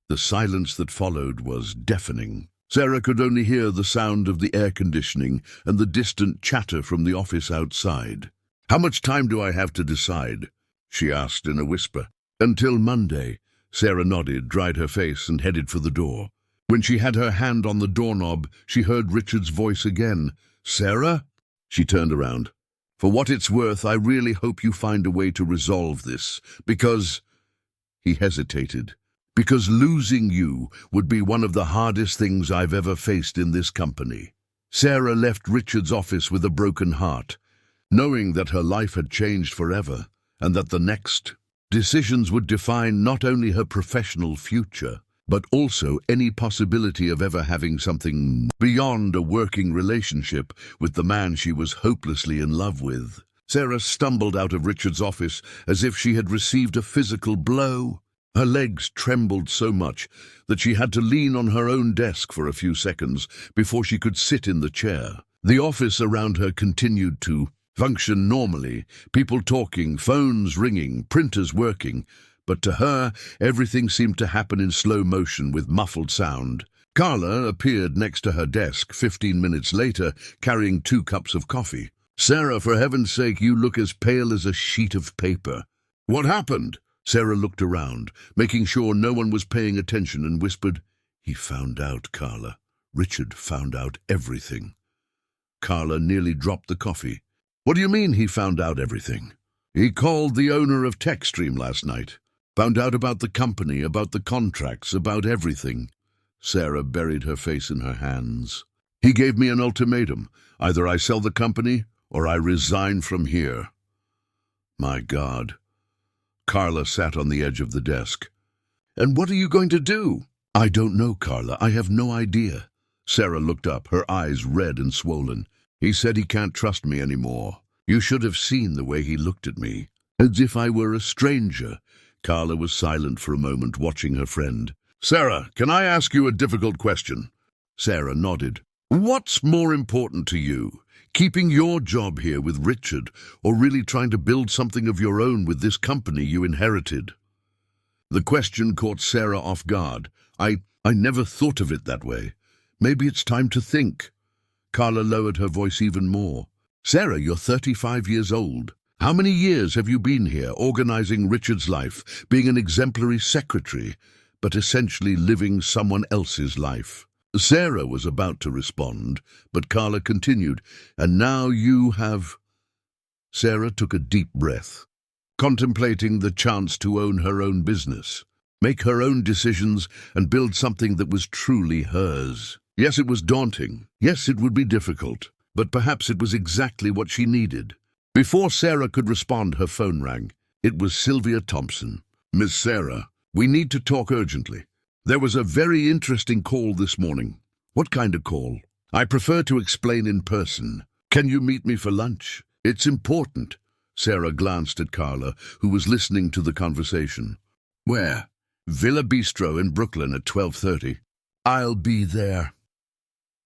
[SPEAKER 1] The silence that followed was deafening. Sarah could only hear the sound of the air conditioning and the distant chatter from the office outside. How much time do I have to decide? She asked in a whisper. Until Monday. Sarah nodded, dried her face, and headed for the door. When she had her hand on the doorknob, she heard Richard's voice again. Sarah? She turned around. For what it's worth, I really hope you find a way to resolve this, because... He hesitated. Because losing you would be one of the hardest things I've ever faced in this company. Sarah left Richard's office with a broken heart, knowing that her life had changed forever, and that the next decisions would define not only her professional future, but also any possibility of ever having something beyond a working relationship with the man she was hopelessly in love with. Sarah stumbled out of Richard's office as if she had received a physical blow. Her legs trembled so much that she had to lean on her own desk for a few seconds before she could sit in the chair. The office around her continued to function normally, people talking, phones ringing, printers working, but to her, everything seemed to happen in slow motion with muffled sound. Carla appeared next to her desk 15 minutes later, carrying 2 cups of coffee. Sarah, for heaven's sake, you look as pale as a sheet of paper. What happened? Sarah looked around, making sure no one was paying attention, and whispered, He found out, Carla. Richard found out everything. Carla nearly dropped the coffee. What do you mean he found out everything? He called the owner of TechStream last night. Found out about the company, about the contracts, about everything. Sarah buried her face in her hands. He gave me an ultimatum. Either I sell the company or I resign from here. My God. Carla sat on the edge of the desk. And what are you going to do? I don't know, Carla. I have no idea. Sarah looked up, her eyes red and swollen. He said he can't trust me anymore. You should have seen the way he looked at me, as if I were a stranger. Carla was silent for a moment, watching her friend. Sarah, can I ask you a difficult question? Sarah nodded. What's more important to you, keeping your job here with Richard, or really trying to build something of your own with this company you inherited? The question caught Sarah off guard. I never thought of it that way. Maybe it's time to think. Carla lowered her voice even more. Sarah, you're 35 years old. How many years have you been here, organizing Richard's life, being an exemplary secretary, but essentially living someone else's life? Sarah was about to respond, but Carla continued, and now you have... Sarah took a deep breath, contemplating the chance to own her own business, make her own decisions, and build something that was truly hers. Yes, it was daunting. Yes, it would be difficult, but perhaps it was exactly what she needed. Before Sarah could respond, her phone rang. It was Sylvia Thompson. Miss Sarah, we need to talk urgently. There was a very interesting call this morning. What kind of call? I prefer to explain in person. Can you meet me for lunch? It's important. Sarah glanced at Carla, who was listening to the conversation. Where? Villa Bistro in Brooklyn at 12:30. I'll be there.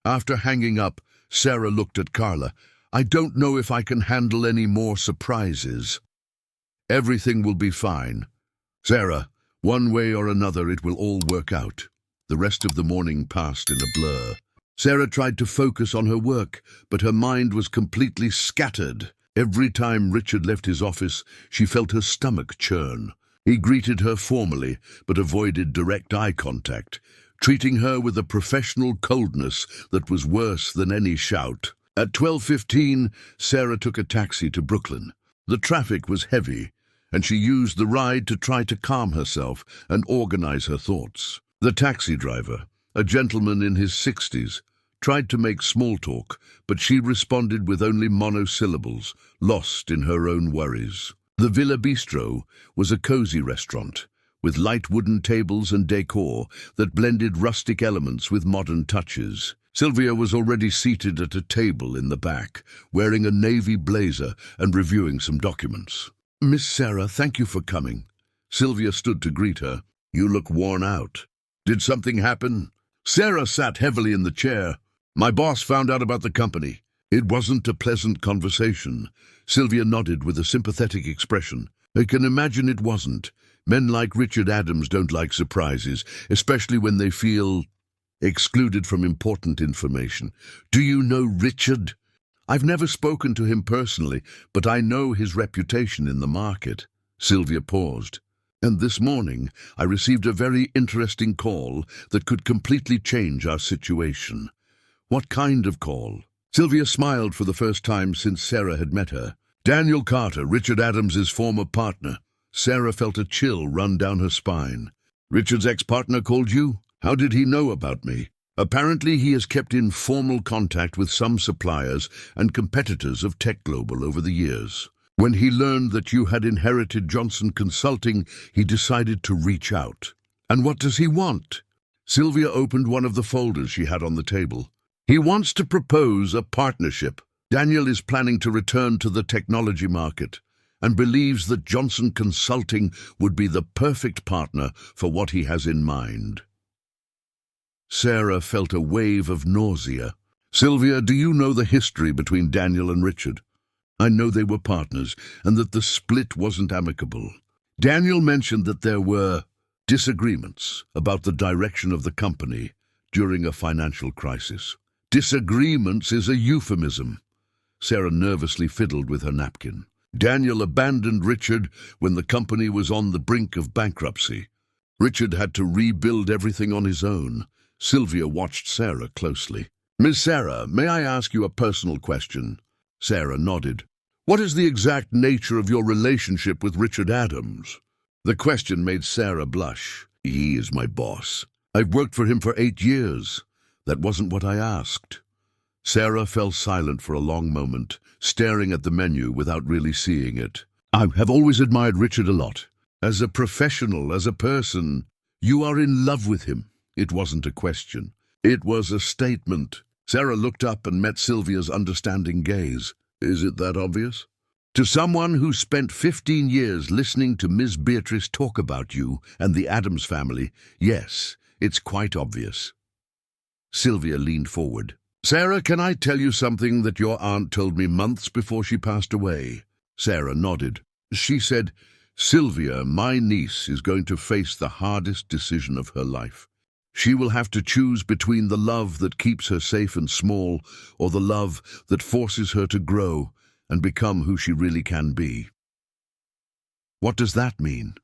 [SPEAKER 1] After hanging up, Sarah looked at Carla. I don't know if I can handle any more surprises. Everything will be fine. Sarah, one way or another it will all work out. The rest of the morning passed in a blur. Sarah tried to focus on her work, but her mind was completely scattered. Every time Richard left his office, she felt her stomach churn. He greeted her formally, but avoided direct eye contact, treating her with a professional coldness that was worse than any shout. At 12:15, Sarah took a taxi to Brooklyn. The traffic was heavy, and she used the ride to try to calm herself and organize her thoughts. The taxi driver, a gentleman in his 60s, tried to make small talk, but she responded with only monosyllables, lost in her own worries. The Villa Bistro was a cozy restaurant, with light wooden tables and decor that blended rustic elements with modern touches. Sylvia was already seated at a table in the back, wearing a navy blazer and reviewing some documents. Miss Sarah, thank you for coming. Sylvia stood to greet her. You look worn out. Did something happen? Sarah sat heavily in the chair. My boss found out about the company. It wasn't a pleasant conversation. Sylvia nodded with a sympathetic expression. I can imagine it wasn't. Men like Richard Adams don't like surprises, especially when they feel excluded from important information. Do you know Richard? I've never spoken to him personally, but I know his reputation in the market. Sylvia paused. And this morning, I received a very interesting call that could completely change our situation. What kind of call? Sylvia smiled for the first time since Sarah had met her. Daniel Carter, Richard Adams's former partner. Sarah felt a chill run down her spine. Richard's ex-partner called you? How did he know about me? Apparently he has kept in formal contact with some suppliers and competitors of Tech Global over the years. When he learned that you had inherited Johnson Consulting, he decided to reach out. And what does he want? Sylvia opened one of the folders she had on the table. He wants to propose a partnership. Daniel is planning to return to the technology market and believes that Johnson Consulting would be the perfect partner for what he has in mind. Sarah felt a wave of nausea. Sylvia, do you know the history between Daniel and Richard? I know they were partners and that the split wasn't amicable. Daniel mentioned that there were disagreements about the direction of the company during a financial crisis. Disagreements is a euphemism. Sarah nervously fiddled with her napkin. Daniel abandoned Richard when the company was on the brink of bankruptcy. Richard had to rebuild everything on his own. Sylvia watched Sarah closely. Miss Sarah, may I ask you a personal question? Sarah nodded. What is the exact nature of your relationship with Richard Adams? The question made Sarah blush. He is my boss. I've worked for him for 8 years. That wasn't what I asked. Sarah fell silent for a long moment, staring at the menu without really seeing it. I have always admired Richard a lot. As a professional, as a person, you are in love with him. It wasn't a question. It was a statement. Sarah looked up and met Sylvia's understanding gaze. Is it that obvious? To someone who spent 15 years listening to Ms. Beatrice talk about you and the Adams family, yes, it's quite obvious. Sylvia leaned forward. Sarah, can I tell you something that your aunt told me months before she passed away? Sarah nodded. She said, Sylvia, my niece is going to face the hardest decision of her life. She will have to choose between the love that keeps her safe and small or the love that forces her to grow and become who she really can be. What does that mean?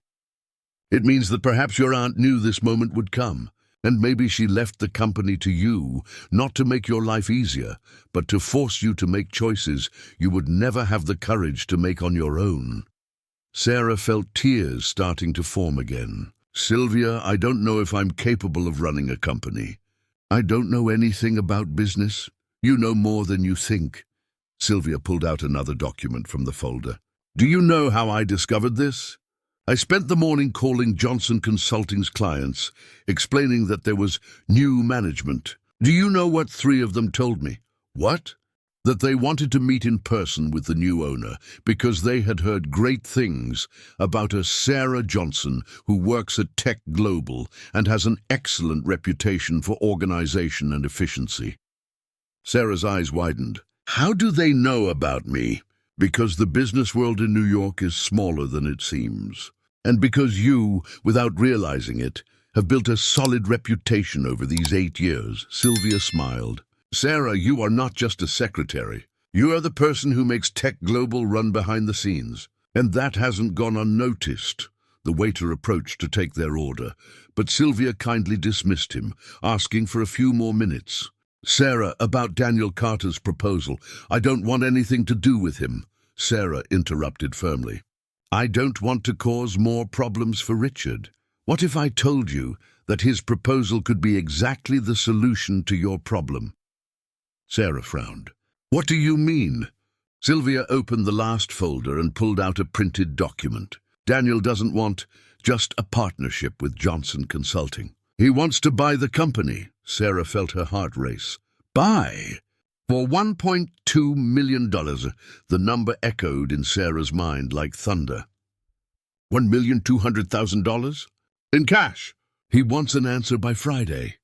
[SPEAKER 1] It means that perhaps your aunt knew this moment would come, and maybe she left the company to you, not to make your life easier, but to force you to make choices you would never have the courage to make on your own. Sarah felt tears starting to form again. Sylvia, I don't know if I'm capable of running a company. I don't know anything about business. You know more than you think. Sylvia pulled out another document from the folder. Do you know how I discovered this? I spent the morning calling Johnson Consulting's clients, explaining that there was new management. Do you know what 3 of them told me? What? that they wanted to meet in person with the new owner because they had heard great things about a Sarah Johnson who works at Tech Global and has an excellent reputation for organization and efficiency. Sarah's eyes widened. How do they know about me? Because the business world in New York is smaller than it seems. And because you, without realizing it, have built a solid reputation over these 8 years. Sylvia smiled. Sarah, you are not just a secretary. You are the person who makes Tech Global run behind the scenes. And that hasn't gone unnoticed. The waiter approached to take their order, but Sylvia kindly dismissed him, asking for a few more minutes. Sarah, about Daniel Carter's proposal. I don't want anything to do with him. Sarah interrupted firmly. I don't want to cause more problems for Richard. What if I told you that his proposal could be exactly the solution to your problem? Sarah frowned. What do you mean? Sylvia opened the last folder and pulled out a printed document. Daniel doesn't want just a partnership with Johnson Consulting. He wants to buy the company. Sarah felt her heart race. Buy? For $1.2 million. The number echoed in Sarah's mind like thunder. $1,200,000? In cash. He wants an answer by Friday.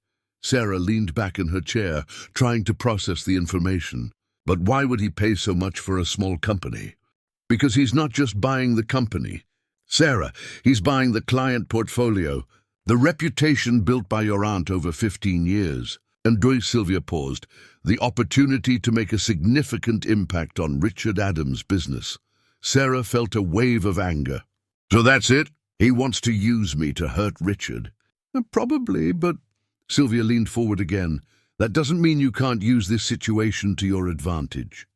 [SPEAKER 1] Sarah leaned back in her chair, trying to process the information. But why would he pay so much for a small company? Because he's not just buying the company. Sarah, he's buying the client portfolio, the reputation built by your aunt over 15 years. And Sylvia paused. The opportunity to make a significant impact on Richard Adams' business. Sarah felt a wave of anger. So that's it? He wants to use me to hurt Richard? Probably, but... Sylvia leaned forward again. That doesn't mean you can't use this situation to your advantage.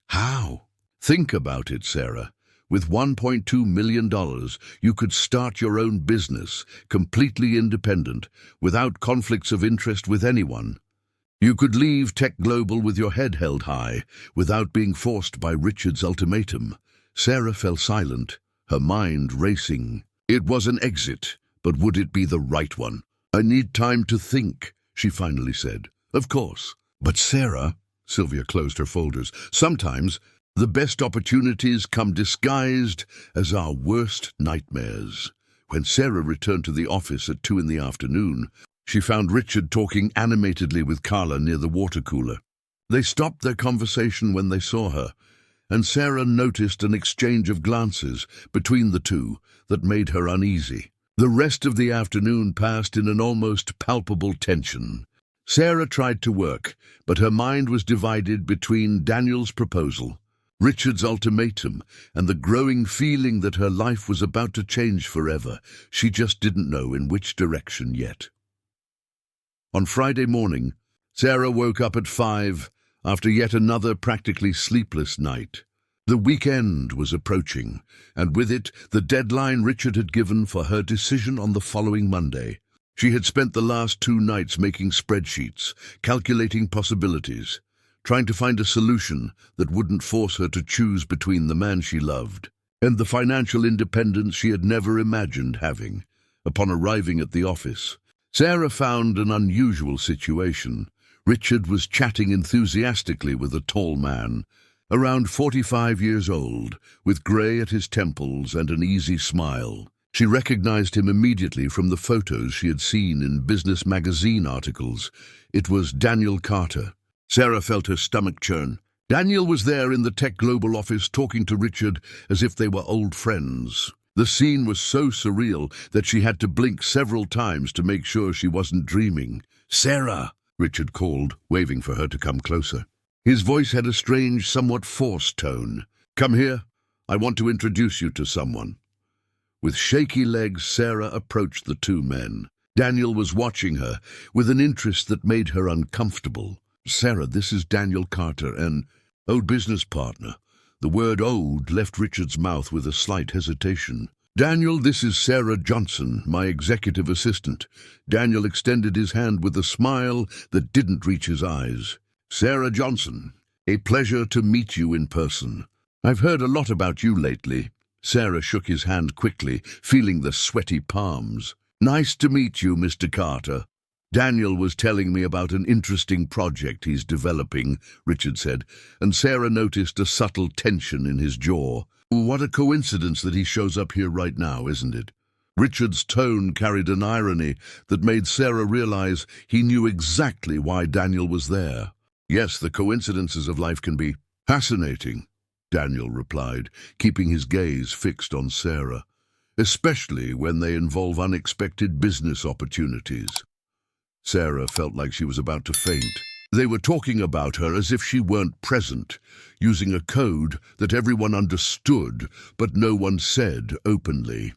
[SPEAKER 1] How? Think about it, Sarah. With $1.2 million, you could start your own business, completely independent, without conflicts of interest with anyone. You could leave Tech Global with your head held high, without being forced by Richard's ultimatum. Sarah fell silent, her mind racing. It was an exit, but would it be the right one? I need time to think, she finally said. Of course. But Sarah, Sylvia closed her folders, sometimes the best opportunities come disguised as our worst nightmares. When Sarah returned to the office at 2 in the afternoon, she found Richard talking animatedly with Carla near the water cooler. They stopped their conversation when they saw her, and Sarah noticed an exchange of glances between the two that made her uneasy. The rest of the afternoon passed in an almost palpable tension. Sarah tried to work, but her mind was divided between Daniel's proposal, Richard's ultimatum, and the growing feeling that her life was about to change forever. She just didn't know in which direction yet. On Friday morning, Sarah woke up at 5 after yet another practically sleepless night. The weekend was approaching, and with it the deadline Richard had given for her decision on the following Monday. She had spent the last 2 nights making spreadsheets, calculating possibilities, trying to find a solution that wouldn't force her to choose between the man she loved and the financial independence she had never imagined having. Upon arriving at the office, Sarah found an unusual situation. Richard was chatting enthusiastically with a tall man, around 45 years old, with grey at his temples and an easy smile. She recognized him immediately from the photos she had seen in business magazine articles. It was Daniel Carter. Sarah felt her stomach churn. Daniel was there in the Tech Global office talking to Richard as if they were old friends. The scene was so surreal that she had to blink several times to make sure she wasn't dreaming. "Sarah," Richard called, waving for her to come closer. His voice had a strange, somewhat forced tone. "Come here. I want to introduce you to someone." With shaky legs, Sarah approached the 2 men. Daniel was watching her with an interest that made her uncomfortable. "Sarah, this is Daniel Carter, an old business partner." The word old left Richard's mouth with a slight hesitation. "Daniel, this is Sarah Johnson, my executive assistant." Daniel extended his hand with a smile that didn't reach his eyes. "Sarah Johnson, a pleasure to meet you in person. I've heard a lot about you lately." Sarah shook his hand quickly, feeling the sweaty palms. "Nice to meet you, Mr. Carter." Daniel was telling me about an interesting project he's developing, Richard said, and Sarah noticed a subtle tension in his jaw. What a coincidence that he shows up here right now, isn't it? Richard's tone carried an irony that made Sarah realize he knew exactly why Daniel was there. Yes, the coincidences of life can be fascinating, Daniel replied, keeping his gaze fixed on Sarah, especially when they involve unexpected business opportunities. Sarah felt like she was about to faint. They were talking about her as if she weren't present, using a code that everyone understood, but no one said openly.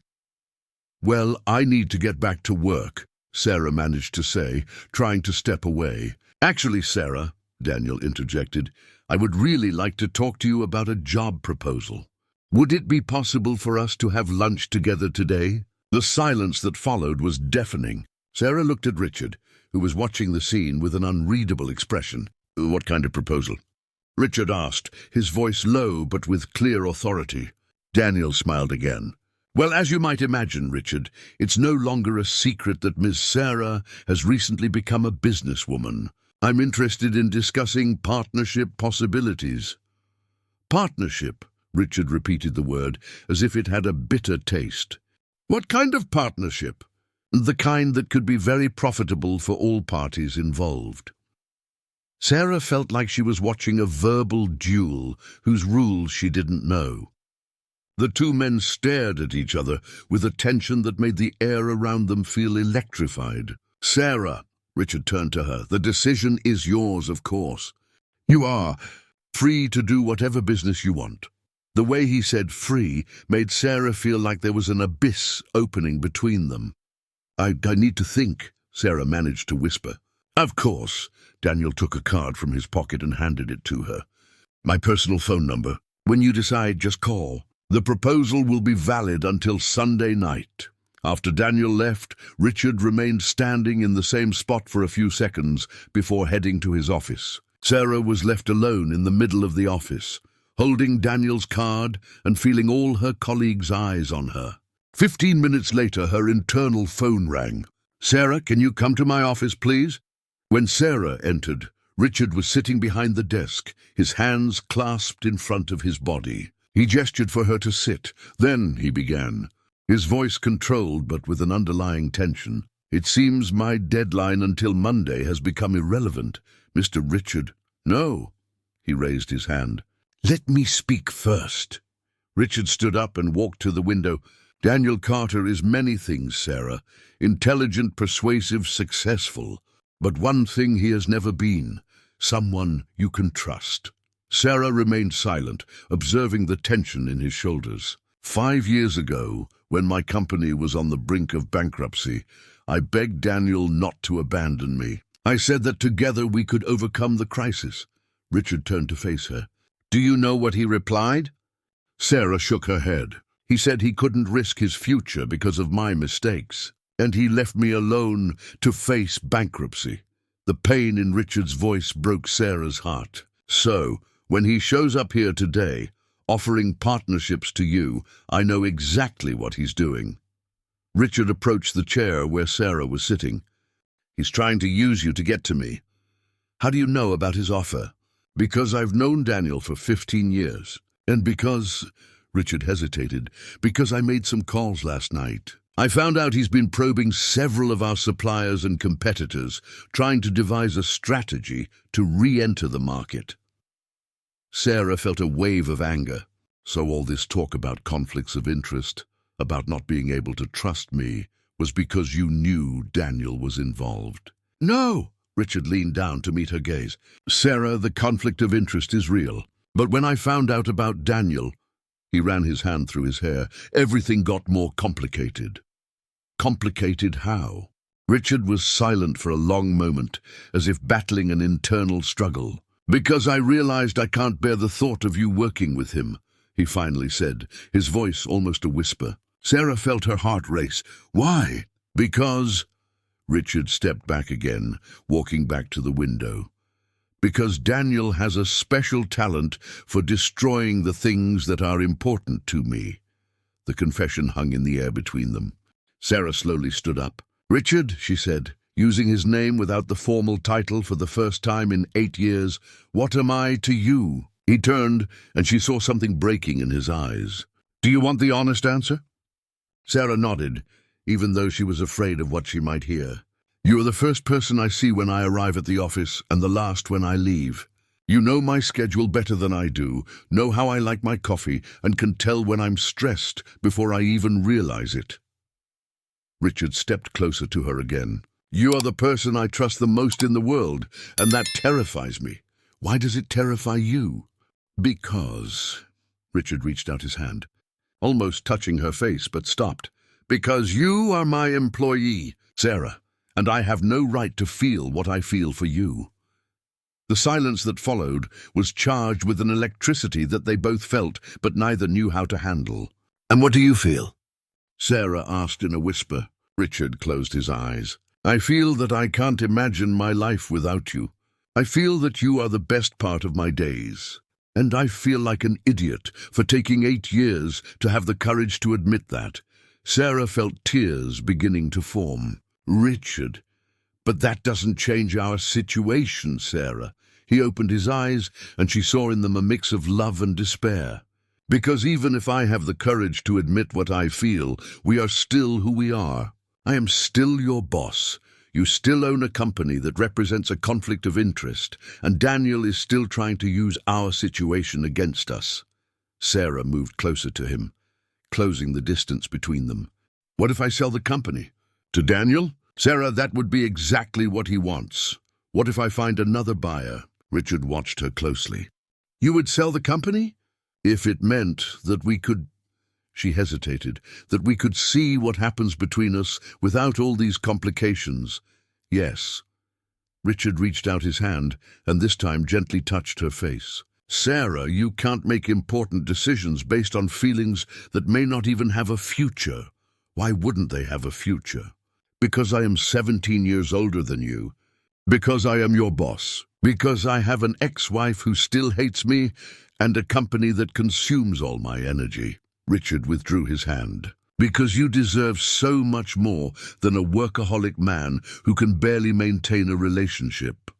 [SPEAKER 1] "Well, I need to get back to work," Sarah managed to say, trying to step away. "Actually, Sarah," Daniel interjected, "I would really like to talk to you about a job proposal. Would it be possible for us to have lunch together today?" The silence that followed was deafening. Sarah looked at Richard, who was watching the scene with an unreadable expression. "What kind of proposal?" Richard asked, his voice low but with clear authority. Daniel smiled again. "Well, as you might imagine, Richard, it's no longer a secret that Miss Sarah has recently become a businesswoman. I'm interested in discussing partnership possibilities." "Partnership," Richard repeated the word, as if it had a bitter taste. "What kind of partnership?" "The kind that could be very profitable for all parties involved." Sarah felt like she was watching a verbal duel whose rules she didn't know. The two men stared at each other with a tension that made the air around them feel electrified. "Sarah," Richard turned to her, "the decision is yours, of course. You are free to do whatever business you want." The way he said free made Sarah feel like there was an abyss opening between them. I need to think," Sarah managed to whisper. "Of course." Daniel took a card from his pocket and handed it to her. "My personal phone number. When you decide, just call. The proposal will be valid until Sunday night." After Daniel left, Richard remained standing in the same spot for a few seconds before heading to his office. Sarah was left alone in the middle of the office, holding Daniel's card and feeling all her colleagues' eyes on her. 15 minutes later, her internal phone rang. "Sarah, can you come to my office, please?" When Sarah entered, Richard was sitting behind the desk, his hands clasped in front of his body. He gestured for her to sit. Then he began, his voice controlled but with an underlying tension. "It seems my deadline until Monday has become irrelevant, Mr. Richard." "No." He raised his hand. "Let me speak first." Richard stood up and walked to the window. "Daniel Carter is many things, Sarah. Intelligent, persuasive, successful. But one thing he has never been, someone you can trust." Sarah remained silent, observing the tension in his shoulders. 5 years ago, when my company was on the brink of bankruptcy, I begged Daniel not to abandon me. I said that together we could overcome the crisis. Richard turned to face her. "Do you know what he replied?" Sarah shook her head. "He said he couldn't risk his future because of my mistakes, and he left me alone to face bankruptcy." The pain in Richard's voice broke Sarah's heart. "So, when he shows up here today, offering partnerships to you, I know exactly what he's doing." Richard approached the chair where Sarah was sitting. "He's trying to use you to get to me." "How do you know about his offer?" "Because I've known Daniel for 15 years, and because—" Richard hesitated, "because I made some calls last night. I found out he's been probing several of our suppliers and competitors, trying to devise a strategy to re-enter the market." Sarah felt a wave of anger. "So all this talk about conflicts of interest, about not being able to trust me, was because you knew Daniel was involved?" "No!" Richard leaned down to meet her gaze. "Sarah, the conflict of interest is real. But when I found out about Daniel," he ran his hand through his hair, "everything got more complicated." "Complicated how?" Richard was silent for a long moment, as if battling an internal struggle. "Because I realized I can't bear the thought of you working with him," he finally said, his voice almost a whisper. Sarah felt her heart race. "Why?" "Because—" Richard stepped back again, walking back to the window. "Because Daniel has a special talent for destroying the things that are important to me." The confession hung in the air between them. Sarah slowly stood up. "Richard," she said, using his name without the formal title for the first time in 8 years. "What am I to you?" He turned, and she saw something breaking in his eyes. "Do you want the honest answer?" Sarah nodded, even though she was afraid of what she might hear. "You are the first person I see when I arrive at the office, and the last when I leave. You know my schedule better than I do, know how I like my coffee, and can tell when I'm stressed before I even realize it." Richard stepped closer to her again. "You are the person I trust the most in the world, and that terrifies me." "Why does it terrify you?" "Because—" Richard reached out his hand, almost touching her face, but stopped. "Because you are my employee, Sarah, and I have no right to feel what I feel for you." The silence that followed was charged with an electricity that they both felt, but neither knew how to handle. "And what do you feel?" Sarah asked in a whisper. Richard closed his eyes. "I feel that I can't imagine my life without you. I feel that you are the best part of my days. And I feel like an idiot for taking 8 years to have the courage to admit that." Sarah felt tears beginning to form. "Richard, but that doesn't change our situation, Sarah." He opened his eyes, and she saw in them a mix of love and despair. "Because even if I have the courage to admit what I feel, we are still who we are. I am still your boss. You still own a company that represents a conflict of interest, and Daniel is still trying to use our situation against us." Sarah moved closer to him, closing the distance between them. "What if I sell the company? To Daniel? Sarah, that would be exactly what he wants. What if I find another buyer?" Richard watched her closely. "You would sell the company?" "If it meant that we could—" She hesitated. "That we could see what happens between us without all these complications. Yes." Richard reached out his hand, and this time gently touched her face. "Sarah, you can't make important decisions based on feelings that may not even have a future." "Why wouldn't they have a future?" "Because I am 17 years older than you. Because I am your boss. Because I have an ex-wife who still hates me, and a company that consumes all my energy." Richard withdrew his hand. "Because you deserve so much more than a workaholic man who can barely maintain a relationship."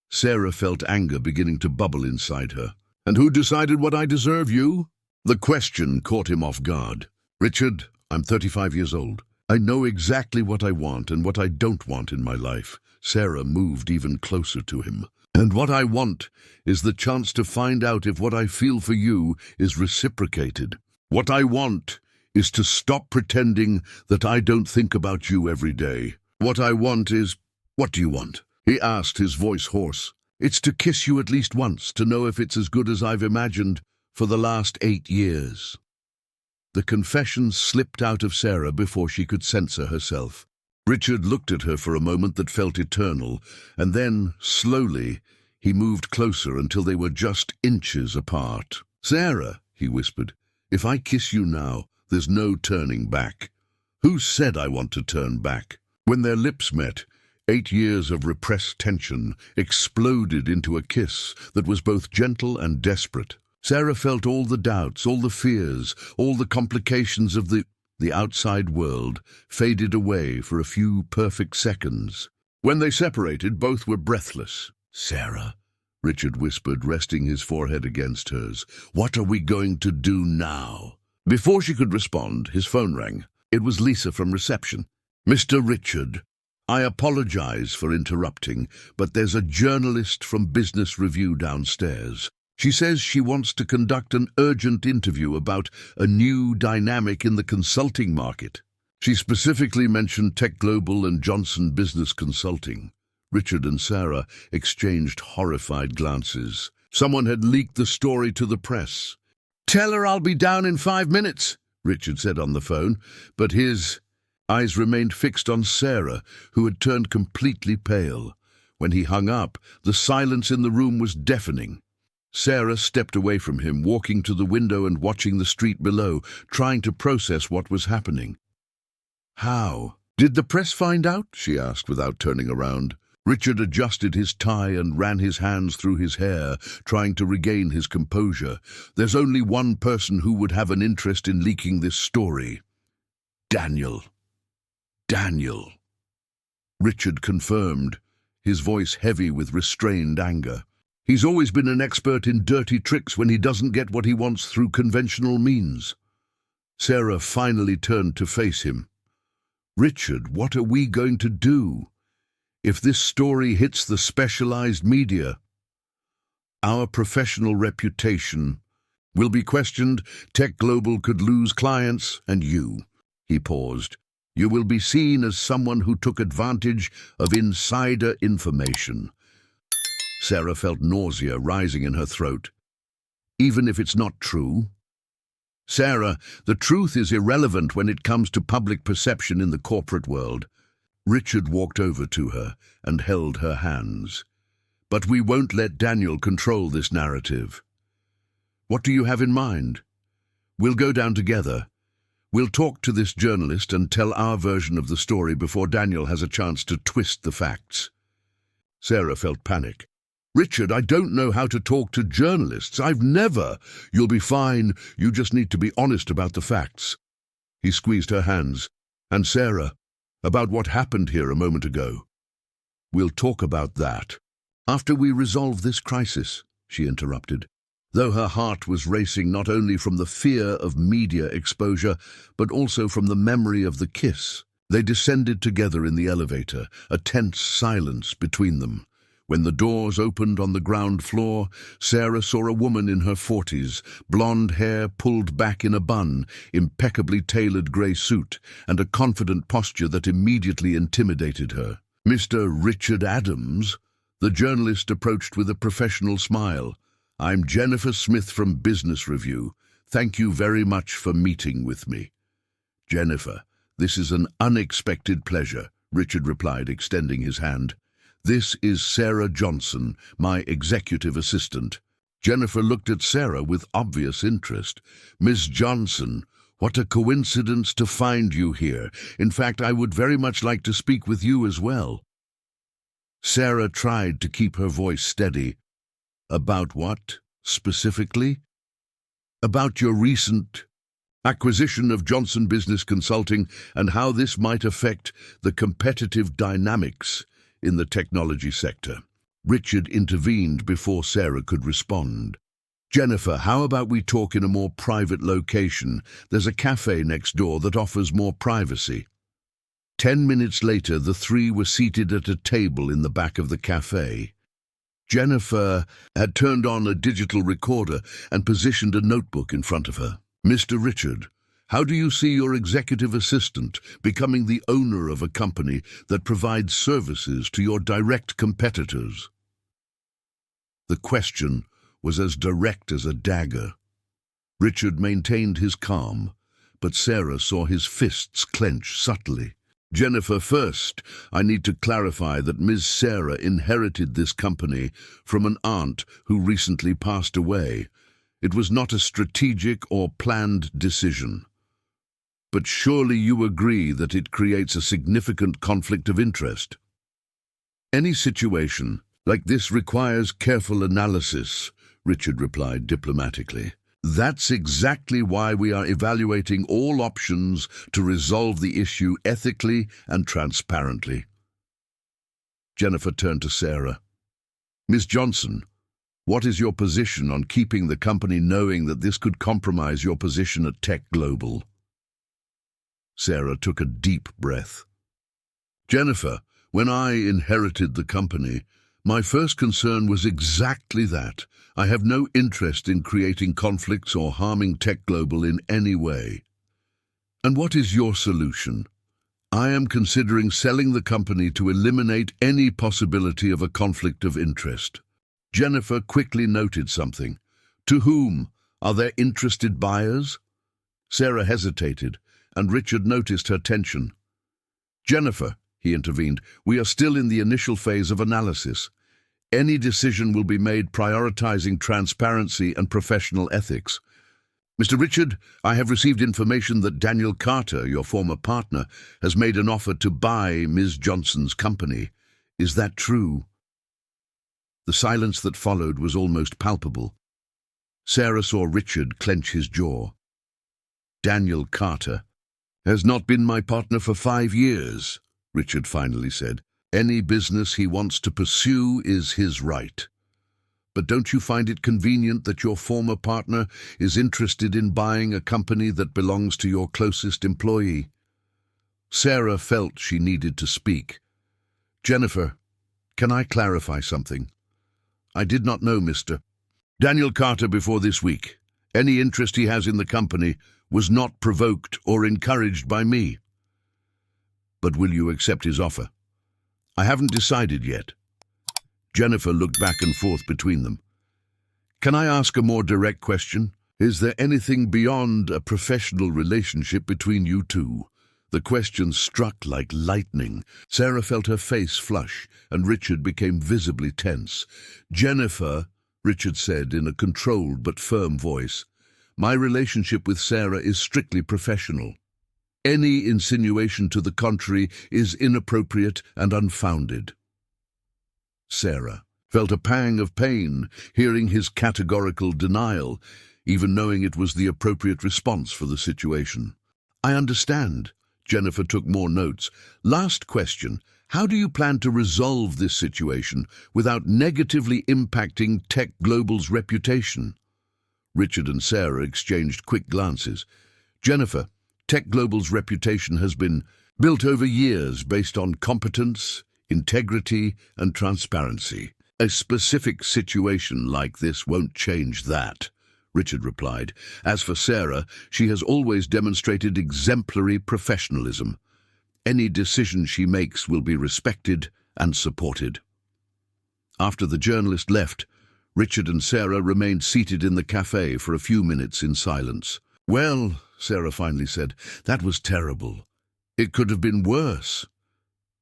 [SPEAKER 1] Sarah felt anger beginning to bubble inside her. "And who decided what I deserve, you?" The question caught him off guard. "Richard, I'm 35 years old. I know exactly what I want and what I don't want in my life." Sarah moved even closer to him. "And what I want is the chance to find out if what I feel for you is reciprocated. What I want is to stop pretending that I don't think about you every day. What I want is—" "What do you want?" he asked, his voice hoarse. "It's to kiss you at least once, to know if it's as good as I've imagined for the last 8 years." The confession slipped out of Sarah before she could censor herself. Richard looked at her for a moment that felt eternal, and then, slowly, he moved closer until they were just inches apart. "Sarah," he whispered, "if I kiss you now, there's no turning back." "Who said I want to turn back?" When their lips met, 8 years of repressed tension exploded into a kiss that was both gentle and desperate. Sarah felt all the doubts, all the fears, all the complications of the outside world faded away for a few perfect seconds. When they separated, both were breathless. "Sarah," Richard whispered, resting his forehead against hers, "what are we going to do now?" Before she could respond, his phone rang. It was Lisa from reception. "Mr. Richard, I apologize for interrupting, but there's a journalist from Business Review downstairs. She says she wants to conduct an urgent interview about a new dynamic in the consulting market. She specifically mentioned Tech Global and Johnson Business Consulting." Richard and Sarah exchanged horrified glances. Someone had leaked the story to the press. "Tell her I'll be down in 5 minutes, Richard said on the phone, but his eyes remained fixed on Sarah, who had turned completely pale. When he hung up, the silence in the room was deafening. Sarah stepped away from him, walking to the window and watching the street below, trying to process what was happening. "How? Did the press find out?" she asked without turning around. Richard adjusted his tie and ran his hands through his hair, trying to regain his composure. "There's only one person who would have an interest in leaking this story. Daniel. Daniel." Richard confirmed, his voice heavy with restrained anger. He's always been an expert in dirty tricks when he doesn't get what he wants through conventional means. Sarah finally turned to face him. Richard, what are we going to do if this story hits the specialized media? Our professional reputation will be questioned. Tech Global could lose clients, and you. He paused. You will be seen as someone who took advantage of insider information. Sarah felt nausea rising in her throat. Even if it's not true? Sarah, the truth is irrelevant when it comes to public perception in the corporate world. Richard walked over to her and held her hands. But we won't let Daniel control this narrative. What do you have in mind? We'll go down together. We'll talk to this journalist and tell our version of the story before Daniel has a chance to twist the facts. Sarah felt panic. Richard, I don't know how to talk to journalists. I've never. You'll be fine. You just need to be honest about the facts. He squeezed her hands. And Sarah, about what happened here a moment ago. We'll talk about that after we resolve this crisis, she interrupted, though her heart was racing not only from the fear of media exposure, but also from the memory of the kiss. They descended together in the elevator, a tense silence between them. When the doors opened on the ground floor, Sarah saw a woman in her 40s, blonde hair pulled back in a bun, impeccably tailored grey suit, and a confident posture that immediately intimidated her. Mr. Richard Adams, the journalist approached with a professional smile. I'm Jennifer Smith from Business Review. Thank you very much for meeting with me. Jennifer, this is an unexpected pleasure, Richard replied, extending his hand. This is Sarah Johnson, my executive assistant. Jennifer looked at Sarah with obvious interest. Miss Johnson, what a coincidence to find you here. In fact, I would very much like to speak with you as well. Sarah tried to keep her voice steady. About what, specifically? About your recent acquisition of Johnson Business Consulting and how this might affect the competitive dynamics in the technology sector. Richard intervened before Sarah could respond. Jennifer, how about we talk in a more private location? There's a cafe next door that offers more privacy. 10 minutes later, the three were seated at a table in the back of the cafe. Jennifer had turned on a digital recorder and positioned a notebook in front of her. Mr. Richard, how do you see your executive assistant becoming the owner of a company that provides services to your direct competitors? The question was as direct as a dagger. Richard maintained his calm, but Sarah saw his fists clench subtly. Jennifer, first, I need to clarify that Ms. Sarah inherited this company from an aunt who recently passed away. It was not a strategic or planned decision. But surely you agree that it creates a significant conflict of interest. Any situation like this requires careful analysis, Richard replied diplomatically. That's exactly why we are evaluating all options to resolve the issue ethically and transparently. Jennifer turned to Sarah. Ms. Johnson, what is your position on keeping the company knowing that this could compromise your position at Tech Global? Sarah took a deep breath. Jennifer, when I inherited the company, my first concern was exactly that. I have no interest in creating conflicts or harming Tech Global in any way. And what is your solution? I am considering selling the company to eliminate any possibility of a conflict of interest. Jennifer quickly noted something. To whom? Are there interested buyers? Sarah hesitated, and Richard noticed her tension. Jennifer, he intervened, we are still in the initial phase of analysis. Any decision will be made prioritizing transparency and professional ethics. Mr. Richard, I have received information that Daniel Carter, your former partner, has made an offer to buy Ms. Johnson's company. Is that true? The silence that followed was almost palpable. Sarah saw Richard clench his jaw. Daniel Carter has not been my partner for 5 years, Richard finally said. Any business he wants to pursue is his right. But don't you find it convenient that your former partner is interested in buying a company that belongs to your closest employee? Sarah felt she needed to speak. Jennifer, can I clarify something? I did not know Mr. Daniel Carter before this week. Any interest he has in the company was not provoked or encouraged by me. But will you accept his offer? I haven't decided yet. Jennifer looked back and forth between them. Can I ask a more direct question? Is there anything beyond a professional relationship between you two? The question struck like lightning. Sarah felt her face flush, and Richard became visibly tense. Jennifer, Richard said in a controlled but firm voice, my relationship with Sarah is strictly professional. Any insinuation to the contrary is inappropriate and unfounded. Sarah felt a pang of pain hearing his categorical denial, even knowing it was the appropriate response for the situation. I understand. Jennifer took more notes. Last question. How do you plan to resolve this situation without negatively impacting Tech Global's reputation? Richard and Sarah exchanged quick glances. Jennifer, Tech Global's reputation has been built over years based on competence, integrity, and transparency. A specific situation like this won't change that, Richard replied. As for Sarah, she has always demonstrated exemplary professionalism. Any decision she makes will be respected and supported. After the journalist left, Richard and Sarah remained seated in the cafe for a few minutes in silence. Well, Sarah finally said, that was terrible. It could have been worse.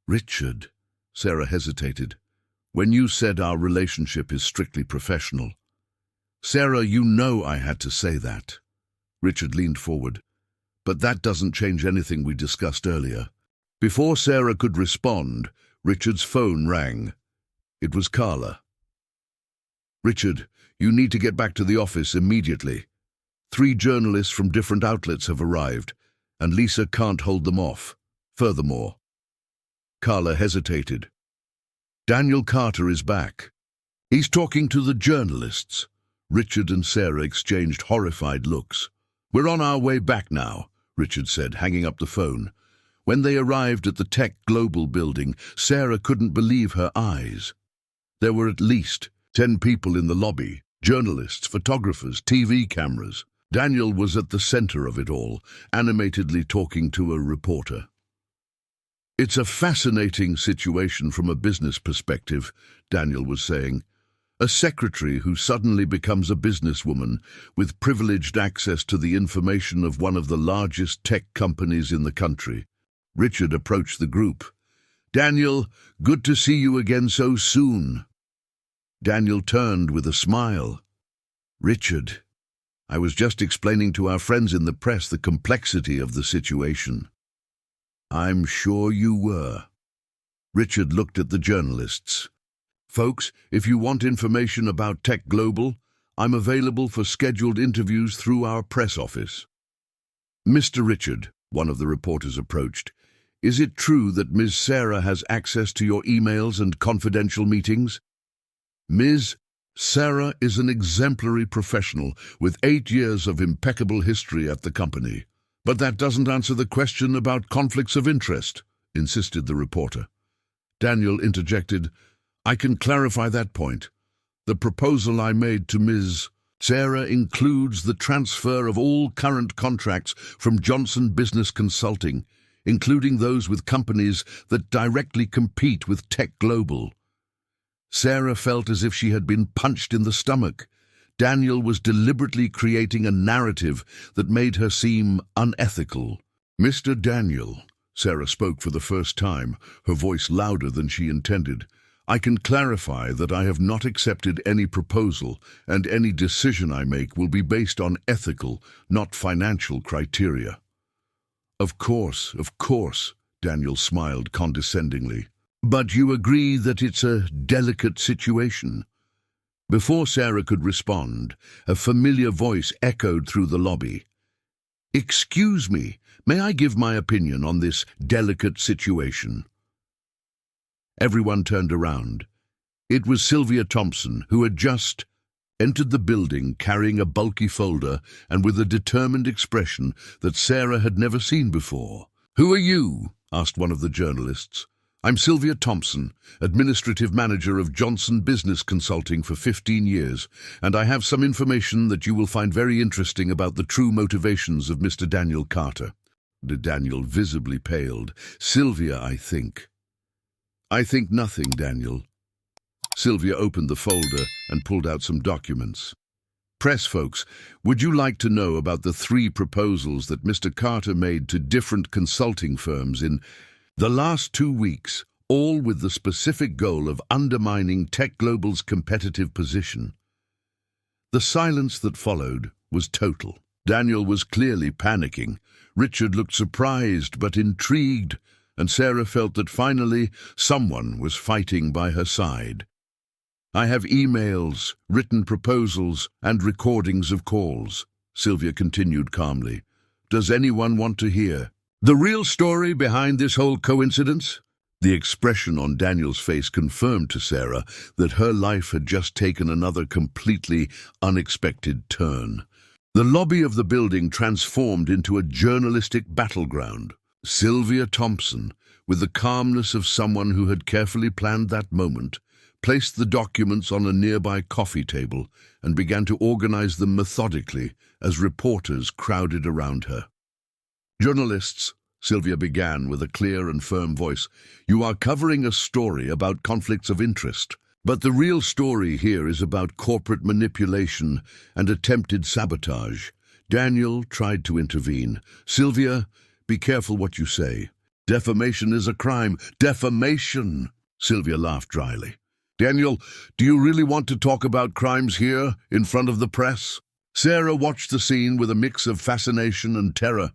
[SPEAKER 1] Richard, Sarah hesitated. When you said our relationship is strictly professional. Sarah, you know I had to say that. Richard leaned forward. But that doesn't change anything we discussed earlier. Before Sarah could respond, Richard's phone rang. It was Carla. Richard, you need to get back to the office immediately. 3 journalists from different outlets have arrived, and Lisa can't hold them off. Furthermore, Carla hesitated. Daniel Carter is back. He's talking to the journalists. Richard and Sarah exchanged horrified looks. We're on our way back now, Richard said, hanging up the phone. When they arrived at the Tech Global building, Sarah couldn't believe her eyes. There were at least 10 people in the lobby, journalists, photographers, TV cameras. Daniel was at the center of it all, animatedly talking to a reporter. It's a fascinating situation from a business perspective, Daniel was saying. A secretary who suddenly becomes a businesswoman with privileged access to the information of one of the largest tech companies in the country. Richard approached the group. Daniel, good to see you again so soon. Daniel turned with a smile. Richard, I was just explaining to our friends in the press the complexity of the situation. I'm sure you were. Richard looked at the journalists. Folks, if you want information about Tech Global, I'm available for scheduled interviews through our press office. Mr. Richard, one of the reporters approached, is it true that Ms. Sarah has access to your emails and confidential meetings? Ms. Sarah is an exemplary professional with 8 years of impeccable history at the company. But that doesn't answer the question about conflicts of interest, insisted the reporter. Daniel interjected, I can clarify that point. The proposal I made to Ms. Sarah includes the transfer of all current contracts from Johnson Business Consulting, including those with companies that directly compete with Tech Global. Sarah felt as if she had been punched in the stomach. Daniel was deliberately creating a narrative that made her seem unethical. Mr. Daniel, Sarah spoke for the first time, her voice louder than she intended. I can clarify that I have not accepted any proposal, and any decision I make will be based on ethical, not financial criteria. Of course, Daniel smiled condescendingly. But you agree that it's a delicate situation? Before Sarah could respond, a familiar voice echoed through the lobby. Excuse me, may I give my opinion on this delicate situation? Everyone turned around. It was Sylvia Thompson, who had just entered the building carrying a bulky folder and with a determined expression that Sarah had never seen before. "Who are you?" asked one of the journalists. "I'm Sylvia Thompson, administrative manager of Johnson Business Consulting for 15 years, and I have some information that you will find very interesting about the true motivations of Mr. Daniel Carter." Daniel visibly paled. "Sylvia, I think." "I think nothing, Daniel." Sylvia opened the folder and pulled out some documents. "Press folks, would you like to know about the 3 proposals that Mr. Carter made to different consulting firms in the last 2 weeks, all with the specific goal of undermining Tech Global's competitive position?" The silence that followed was total. Daniel was clearly panicking. Richard looked surprised but intrigued, and Sarah felt that finally someone was fighting by her side. "I have emails, written proposals, and recordings of calls," Sylvia continued calmly. "Does anyone want to hear the real story behind this whole coincidence?" The expression on Daniel's face confirmed to Sarah that her life had just taken another completely unexpected turn. The lobby of the building transformed into a journalistic battleground. Sylvia Thompson, with the calmness of someone who had carefully planned that moment, placed the documents on a nearby coffee table and began to organize them methodically as reporters crowded around her. "Journalists," Sylvia began with a clear and firm voice, "you are covering a story about conflicts of interest. But the real story here is about corporate manipulation and attempted sabotage." Daniel tried to intervene. "Sylvia, be careful what you say. Defamation is a crime." "Defamation!" Sylvia laughed dryly. "Daniel, do you really want to talk about crimes here, in front of the press?" Sarah watched the scene with a mix of fascination and terror.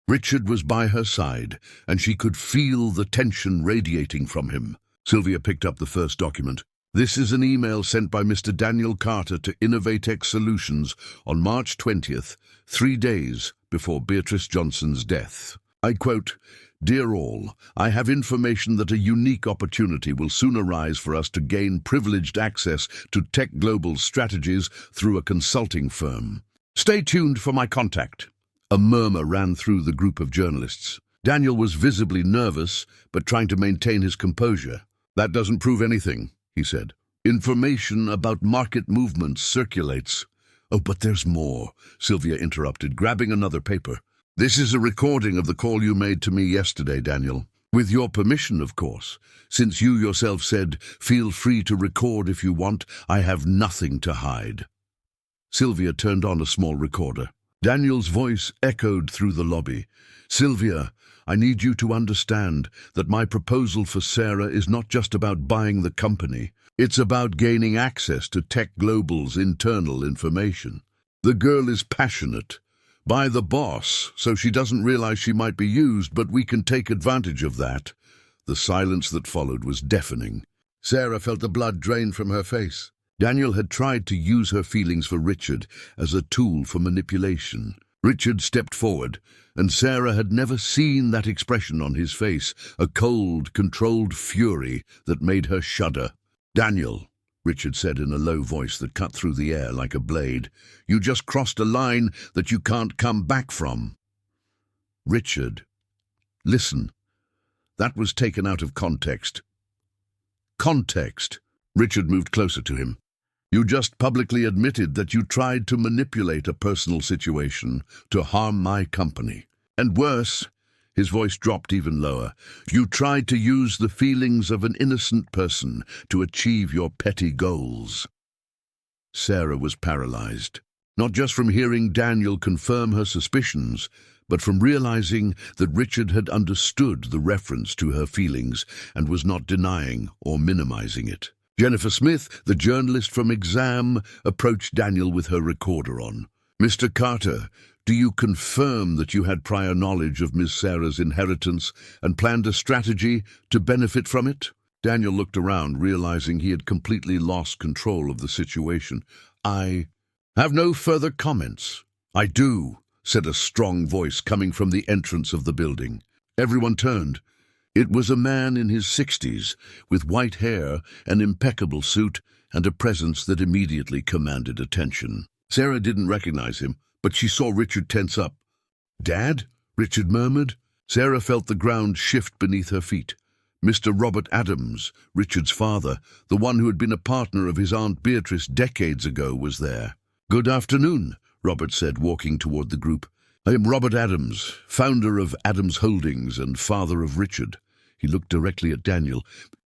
[SPEAKER 1] Richard was by her side, and she could feel the tension radiating from him. Sylvia picked up the first document. "This is an email sent by Mr. Daniel Carter to Innovatex Solutions on March 20th, 3 days before Beatrice Johnson's death. I quote, 'Dear all, I have information that a unique opportunity will soon arise for us to gain privileged access to Tech Global's strategies through a consulting firm. Stay tuned for my contact.'" A murmur ran through the group of journalists. Daniel was visibly nervous, but trying to maintain his composure. "That doesn't prove anything," he said. "Information about market movements circulates." "Oh, but there's more," Sylvia interrupted, grabbing another paper. "This is a recording of the call you made to me yesterday, Daniel. With your permission, of course. Since you yourself said, 'Feel free to record if you want, I have nothing to hide.'" Sylvia turned on a small recorder. Daniel's voice echoed through the lobby. "Sylvia, I need you to understand that my proposal for Sarah is not just about buying the company. It's about gaining access to Tech Global's internal information. The girl is passionate. By the boss, so she doesn't realize she might be used, but we can take advantage of that." The silence that followed was deafening. Sarah felt the blood drain from her face. Daniel had tried to use her feelings for Richard as a tool for manipulation. Richard stepped forward, and Sarah had never seen that expression on his face, a cold, controlled fury that made her shudder. "Daniel," Richard said in a low voice that cut through the air like a blade, "you just crossed a line that you can't come back from." "Richard, listen. That was taken out of context." "Context?" Richard moved closer to him. "You just publicly admitted that you tried to manipulate a personal situation to harm my company. And worse," his voice dropped even lower, "you tried to use the feelings of an innocent person to achieve your petty goals." Sarah was paralyzed, not just from hearing Daniel confirm her suspicions, but from realizing that Richard had understood the reference to her feelings and was not denying or minimizing it. Jennifer Smith, the journalist from Exam, approached Daniel with her recorder on. "Mr. Carter, do you confirm that you had prior knowledge of Miss Sarah's inheritance and planned a strategy to benefit from it?" Daniel looked around, realizing he had completely lost control of the situation. "I have no further comments." "I do," said a strong voice coming from the entrance of the building. Everyone turned. It was a man in his 60s, with white hair, an impeccable suit, and a presence that immediately commanded attention. Sarah didn't recognize him, but she saw Richard tense up. "Dad?" Richard murmured. Sarah felt the ground shift beneath her feet. Mr. Robert Adams, Richard's father, the one who had been a partner of his Aunt Beatrice decades ago, was there. "Good afternoon," Robert said, walking toward the group. "I am Robert Adams, founder of Adams Holdings and father of Richard." He looked directly at Daniel.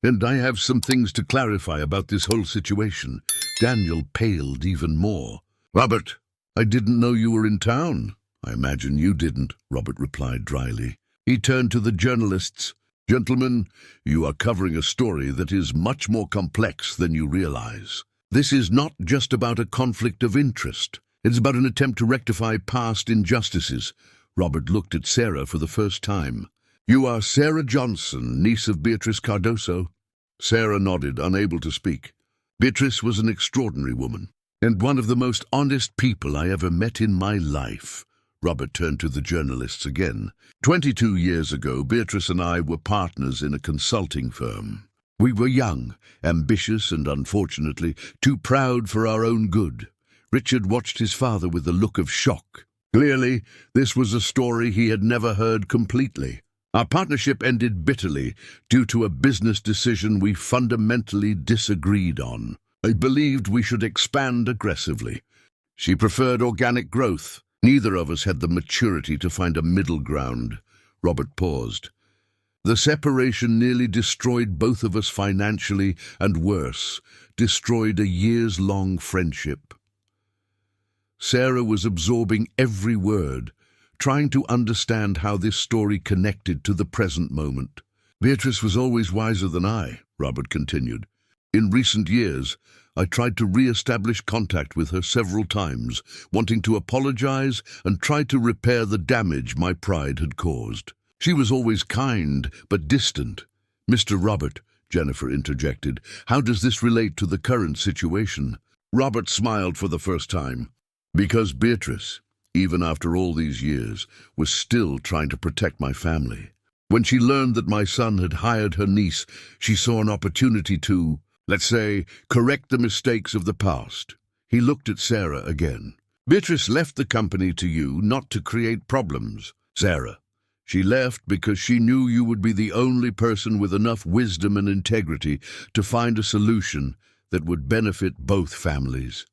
[SPEAKER 1] "And I have some things to clarify about this whole situation." Daniel paled even more. "Robert, I didn't know you were in town." "I imagine you didn't," Robert replied dryly. He turned to the journalists. "Gentlemen, you are covering a story that is much more complex than you realize. This is not just about a conflict of interest. It's about an attempt to rectify past injustices." Robert looked at Sarah for the first time. "You are Sarah Johnson, niece of Beatrice Cardoso?" Sarah nodded, unable to speak. "Beatrice was an extraordinary woman, and one of the most honest people I ever met in my life." Robert turned to the journalists again. 22 years ago, Beatrice and I were partners in a consulting firm. We were young, ambitious, and unfortunately, too proud for our own good. Richard watched his father with a look of shock. Clearly, this was a story he had never heard completely. Our partnership ended bitterly due to a business decision we fundamentally disagreed on. I believed we should expand aggressively. She preferred organic growth. Neither of us had the maturity to find a middle ground. Robert paused. The separation nearly destroyed both of us financially, and worse, destroyed a years-long friendship. Sarah was absorbing every word, trying to understand how this story connected to the present moment. "Beatrice was always wiser than I," Robert continued. "In recent years, I tried to re-establish contact with her several times, wanting to apologize and try to repair the damage my pride had caused. She was always kind, but distant." "Mr. Robert," Jennifer interjected, "how does this relate to the current situation?" Robert smiled for the first time. "Because Beatrice, even after all these years, was still trying to protect my family. When she learned that my son had hired her niece, she saw an opportunity to, let's say, correct the mistakes of the past." He looked at Sarah again. "Beatrice left the company to you not to create problems, Sarah. She left because she knew you would be the only person with enough wisdom and integrity to find a solution that would benefit both families."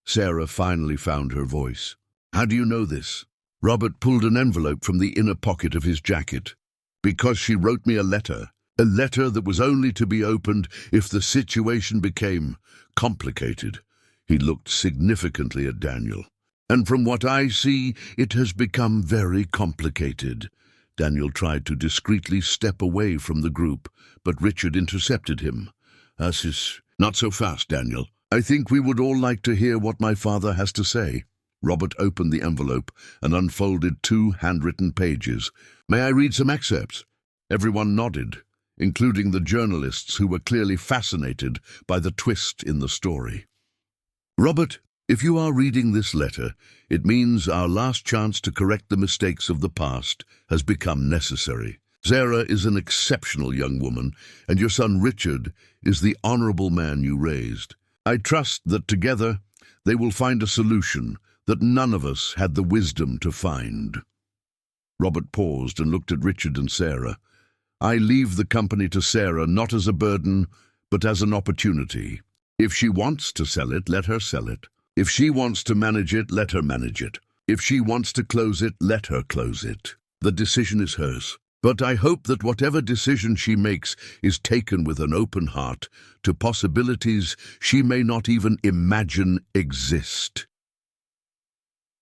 [SPEAKER 1] Sarah finally found her voice. "How do you know this?" Robert pulled an envelope from the inner pocket of his jacket. "Because she wrote me a letter that was only to be opened if the situation became complicated." He looked significantly at Daniel. "And from what I see, it has become very complicated." Daniel tried to discreetly step away from the group, but Richard intercepted him. "Not so fast, Daniel. I think we would all like to hear what my father has to say." Robert opened the envelope and unfolded 2 handwritten pages. "May I read some excerpts?" Everyone nodded, including the journalists who were clearly fascinated by the twist in the story. "Robert, if you are reading this letter, it means our last chance to correct the mistakes of the past has become necessary. Sarah is an exceptional young woman, and your son Richard is the honorable man you raised. I trust that together they will find a solution that none of us had the wisdom to find." Robert paused and looked at Richard and Sarah. "I leave the company to Sarah not as a burden, but as an opportunity. If she wants to sell it, let her sell it. If she wants to manage it, let her manage it. If she wants to close it, let her close it. The decision is hers. But I hope that whatever decision she makes is taken with an open heart to possibilities she may not even imagine exist."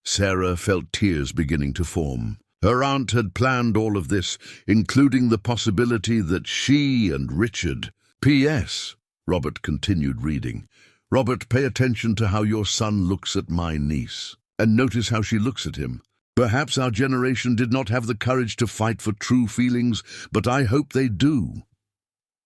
[SPEAKER 1] Sarah felt tears beginning to form. Her aunt had planned all of this, including the possibility that she and Richard... "P.S." Robert continued reading. "Robert, pay attention to how your son looks at my niece, and notice how she looks at him. Perhaps our generation did not have the courage to fight for true feelings, but I hope they do."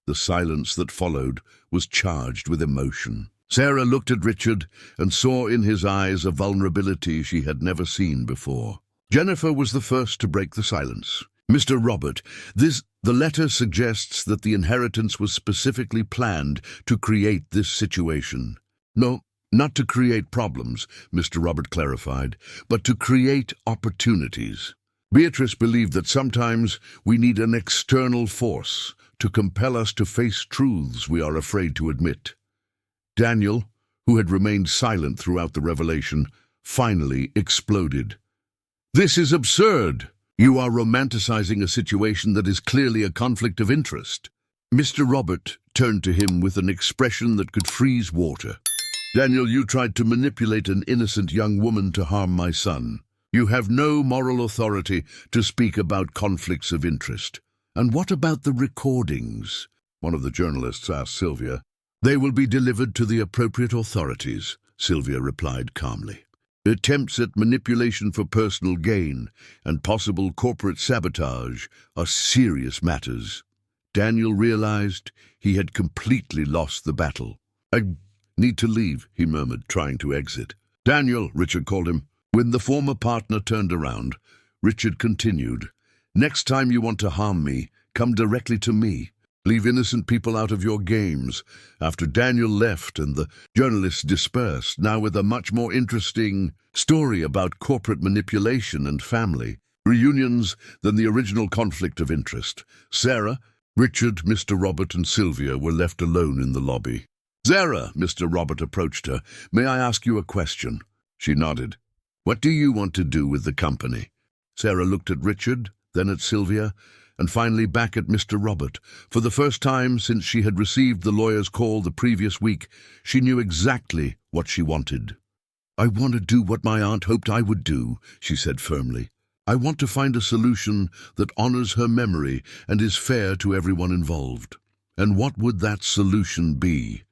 [SPEAKER 1] The silence that followed was charged with emotion. Sarah looked at Richard and saw in his eyes a vulnerability she had never seen before. Jennifer was the first to break the silence. Mr. Robert, the letter suggests that the inheritance was specifically planned to create this situation. No, not to create problems, Mr. Robert clarified, but to create opportunities. Beatrice believed that sometimes we need an external force to compel us to face truths we are afraid to admit. Daniel, who had remained silent throughout the revelation, finally exploded. "This is absurd! You are romanticizing a situation that is clearly a conflict of interest." Mr. Robert turned to him with an expression that could freeze water. "Daniel, you tried to manipulate an innocent young woman to harm my son. You have no moral authority to speak about conflicts of interest. And what about the recordings?" one of the journalists asked Sylvia. "They will be delivered to the appropriate authorities," Sylvia replied calmly. "Attempts at manipulation for personal gain and possible corporate sabotage are serious matters." Daniel realized he had completely lost the battle. "I need to leave," he murmured, trying to exit. "Daniel," Richard called him. When the former partner turned around, Richard continued, "Next time you want to harm me, come directly to me. Leave innocent people out of your games." After Daniel left and the journalists dispersed, now with a much more interesting story about corporate manipulation and family reunions than the original conflict of interest, Sarah, Richard, Mr. Robert and Sylvia were left alone in the lobby. "Sarah," Mr. Robert approached her, "may I ask you a question?" She nodded. "What do you want to do with the company?" Sarah looked at Richard, then at Sylvia, and finally back at Mr. Robert. For the first time since she had received the lawyer's call the previous week, she knew exactly what she wanted. "I want to do what my aunt hoped I would do," she said firmly. "I want to find a solution that honors her memory and is fair to everyone involved." "And what would that solution be?"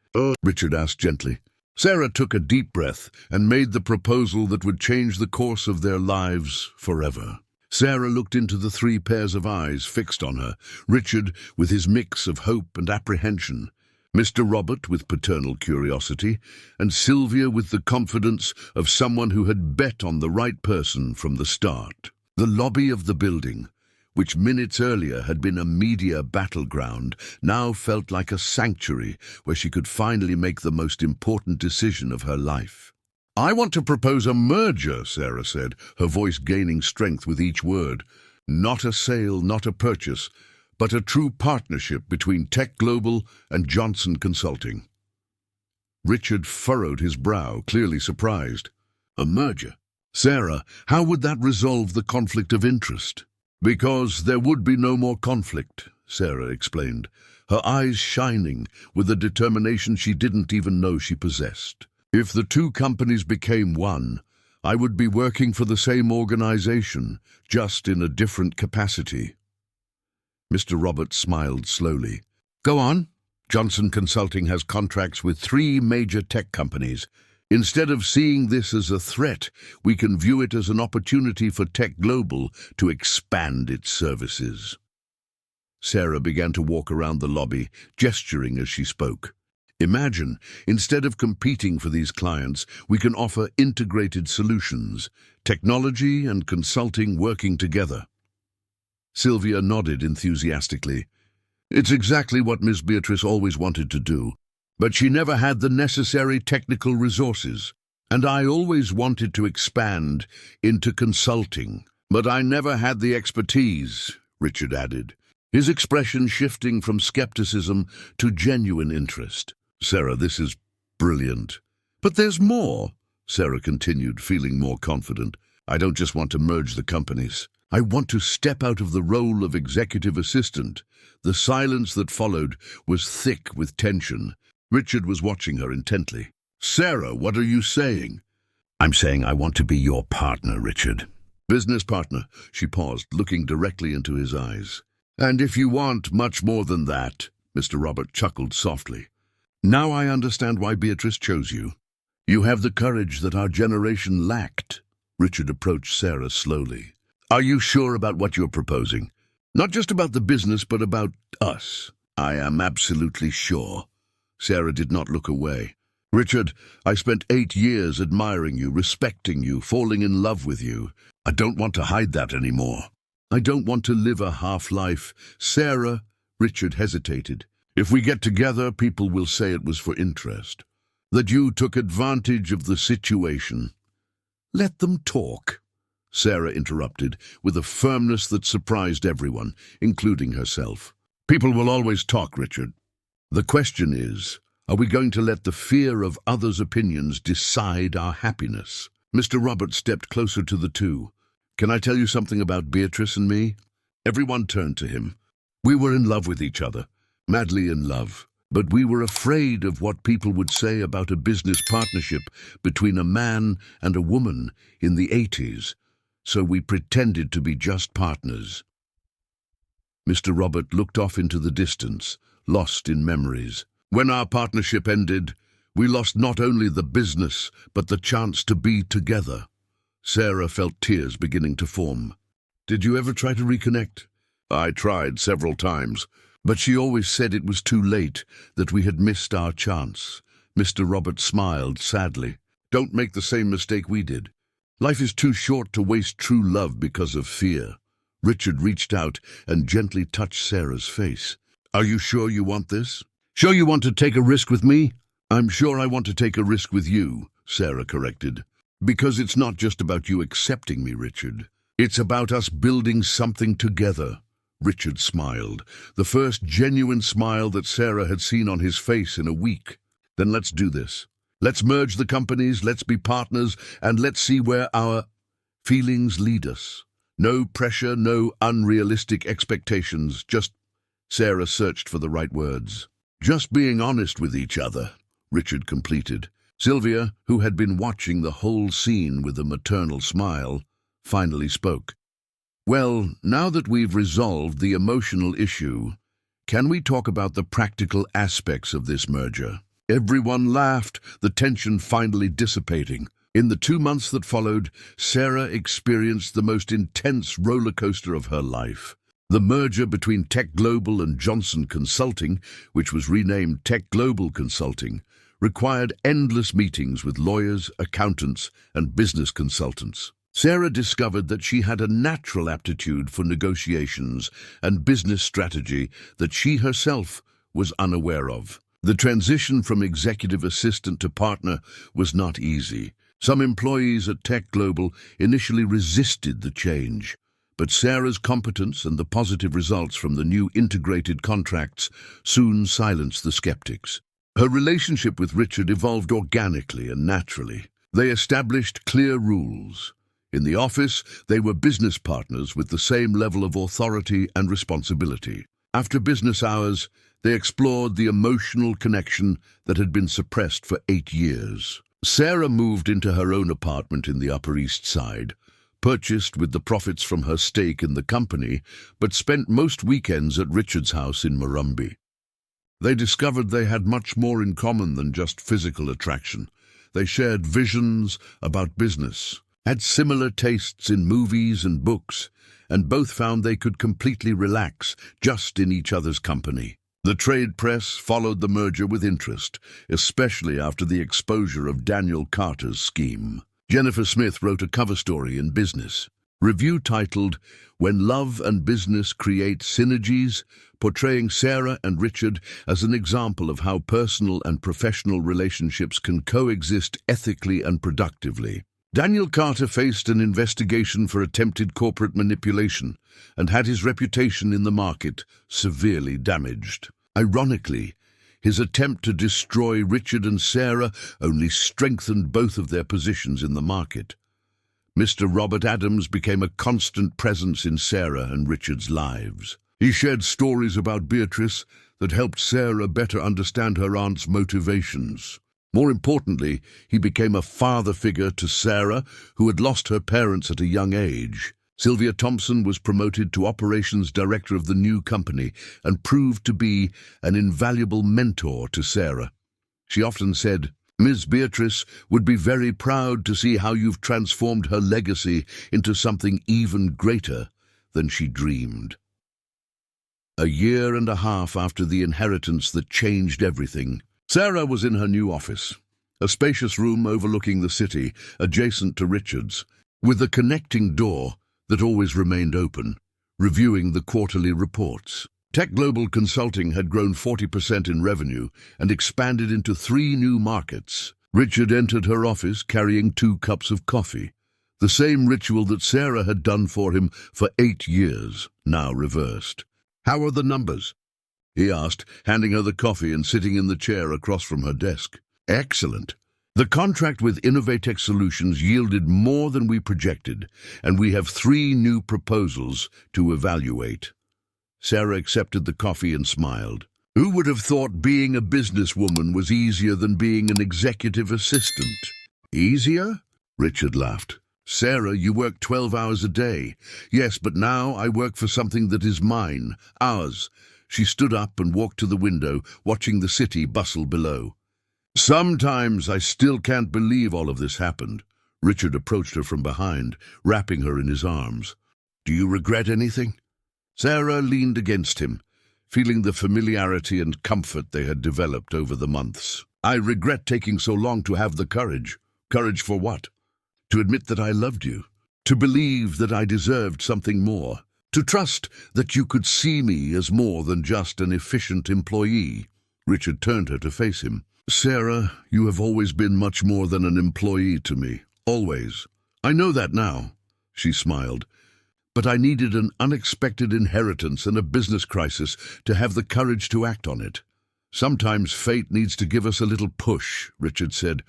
[SPEAKER 1] Richard asked gently. Sarah took a deep breath and made the proposal that would change the course of their lives forever. Sarah looked into the three pairs of eyes fixed on her, Richard with his mix of hope and apprehension, Mr. Robert with paternal curiosity, and Sylvia with the confidence of someone who had bet on the right person from the start. The lobby of the building, which minutes earlier had been a media battleground, now felt like a sanctuary where she could finally make the most important decision of her life. "I want to propose a merger," Sarah said, her voice gaining strength with each word. "Not a sale, not a purchase, but a true partnership between Tech Global and Johnson Consulting." Richard furrowed his brow, clearly surprised. "A merger? Sarah, how would that resolve the conflict of interest?" "Because there would be no more conflict," Sarah explained, her eyes shining with a determination she didn't even know she possessed. "If the two companies became one, I would be working for the same organization, just in a different capacity." Mr. Roberts smiled slowly. "Go on." "Johnson Consulting has contracts with 3 major tech companies. Instead of seeing this as a threat, we can view it as an opportunity for Tech Global to expand its services." Sarah began to walk around the lobby, gesturing as she spoke. "Imagine, instead of competing for these clients, we can offer integrated solutions, technology and consulting working together." Sylvia nodded enthusiastically. "It's exactly what Miss Beatrice always wanted to do, but she never had the necessary technical resources. And I always wanted to expand into consulting, but I never had the expertise," Richard added, his expression shifting from skepticism to genuine interest. "Sarah, this is brilliant." "But there's more," Sarah continued, feeling more confident. "I don't just want to merge the companies. I want to step out of the role of executive assistant." The silence that followed was thick with tension. Richard was watching her intently. "Sarah, what are you saying?" "I'm saying I want to be your partner, Richard." "Business partner?" She paused, looking directly into his eyes. "And if you want much more than that," Mr. Robert chuckled softly. "Now I understand why Beatrice chose you. You have the courage that our generation lacked." Richard approached Sarah slowly. "Are you sure about what you're proposing? Not just about the business, but about us." "I am absolutely sure." Sarah did not look away. "Richard, I spent 8 years admiring you, respecting you, falling in love with you. I don't want to hide that anymore." I don't want to live a half-life. Sarah, Richard hesitated. If we get together, people will say it was for interest, that you took advantage of the situation. Let them talk, Sarah interrupted, with a firmness that surprised everyone, including herself. People will always talk, Richard. The question is, are we going to let the fear of others' opinions decide our happiness? Mr. Robert stepped closer to the two. Can I tell you something about Beatrice and me? Everyone turned to him. We were in love with each other, madly in love. But we were afraid of what people would say about a business partnership between a man and a woman in the 80s, so we pretended to be just partners. Mr. Robert looked off into the distance, lost in memories. When our partnership ended, we lost not only the business, but the chance to be together. Sarah felt tears beginning to form. Did you ever try to reconnect? I tried several times. But she always said it was too late, that we had missed our chance. Mr. Robert smiled sadly. Don't make the same mistake we did. Life is too short to waste true love because of fear. Richard reached out and gently touched Sarah's face. Are you sure you want this? Sure you want to take a risk with me? I'm sure I want to take a risk with you, Sarah corrected. Because it's not just about you accepting me, Richard. It's about us building something together. Richard smiled, the first genuine smile that Sarah had seen on his face in a week. Then let's do this. Let's merge the companies, let's be partners, and let's see where our feelings lead us. No pressure, no unrealistic expectations, just... Sarah searched for the right words. Just being honest with each other, Richard completed. Sylvia, who had been watching the whole scene with a maternal smile, finally spoke. Well, now that we've resolved the emotional issue, can we talk about the practical aspects of this merger? Everyone laughed, the tension finally dissipating. In the 2 months that followed, Sarah experienced the most intense roller coaster of her life. The merger between Tech Global and Johnson Consulting, which was renamed Tech Global Consulting, required endless meetings with lawyers, accountants, and business consultants. Sarah discovered that she had a natural aptitude for negotiations and business strategy that she herself was unaware of. The transition from executive assistant to partner was not easy. Some employees at Tech Global initially resisted the change, but Sarah's competence and the positive results from the new integrated contracts soon silenced the skeptics. Her relationship with Richard evolved organically and naturally. They established clear rules. In the office, they were business partners with the same level of authority and responsibility. After business hours, they explored the emotional connection that had been suppressed for 8 years. Sarah moved into her own apartment in the Upper East Side, purchased with the profits from her stake in the company, but spent most weekends at Richard's house in Murrumbidgee. They discovered they had much more in common than just physical attraction. They shared visions about business, had similar tastes in movies and books, and both found they could completely relax just in each other's company. The trade press followed the merger with interest, especially after the exposure of Daniel Carter's scheme. Jennifer Smith wrote a cover story in Business Review titled When Love and Business Create Synergies, portraying Sarah and Richard as an example of how personal and professional relationships can coexist ethically and productively. Daniel Carter faced an investigation for attempted corporate manipulation and had his reputation in the market severely damaged. Ironically, his attempt to destroy Richard and Sarah only strengthened both of their positions in the market. Mr. Robert Adams became a constant presence in Sarah and Richard's lives. He shared stories about Beatrice that helped Sarah better understand her aunt's motivations. More importantly, he became a father figure to Sarah, who had lost her parents at a young age. Sylvia Thompson was promoted to operations director of the new company and proved to be an invaluable mentor to Sarah. She often said, "Ms. Beatrice would be very proud to see how you've transformed her legacy into something even greater than she dreamed." A year and a half after the inheritance that changed everything, Sarah was in her new office, a spacious room overlooking the city, adjacent to Richard's, with a connecting door that always remained open. reviewing the quarterly reports. Tech Global Consulting had grown 40% in revenue and expanded into 3 new markets. Richard entered her office carrying 2 cups of coffee, the same ritual that Sarah had done for him for 8 years, now reversed. "How are the numbers?" he asked, handing her the coffee and sitting in the chair across from her desk. "Excellent. The contract with Innovatech Solutions yielded more than we projected, and we have 3 new proposals to evaluate." Sarah accepted the coffee and smiled. Who would have thought being a businesswoman was easier than being an executive assistant? Easier? Richard laughed. "Sarah, you work 12 hours a day. Yes, but now I work for something that is mine, ours." She stood up and walked to the window, watching the city bustle below. "Sometimes I still can't believe all of this happened." Richard approached her from behind, wrapping her in his arms. "Do you regret anything?" Sarah leaned against him, feeling the familiarity and comfort they had developed over the months. "I regret taking so long to have the courage." "Courage for what?" "To admit that I loved you. To believe that I deserved something more. To trust that you could see me as more than just an efficient employee." Richard turned her to face him. "Sarah, you have always been much more than an employee to me. Always. I know that now." She smiled. "But I needed an unexpected inheritance and a business crisis to have the courage to act on it. Sometimes fate needs to give us a little push," Richard said,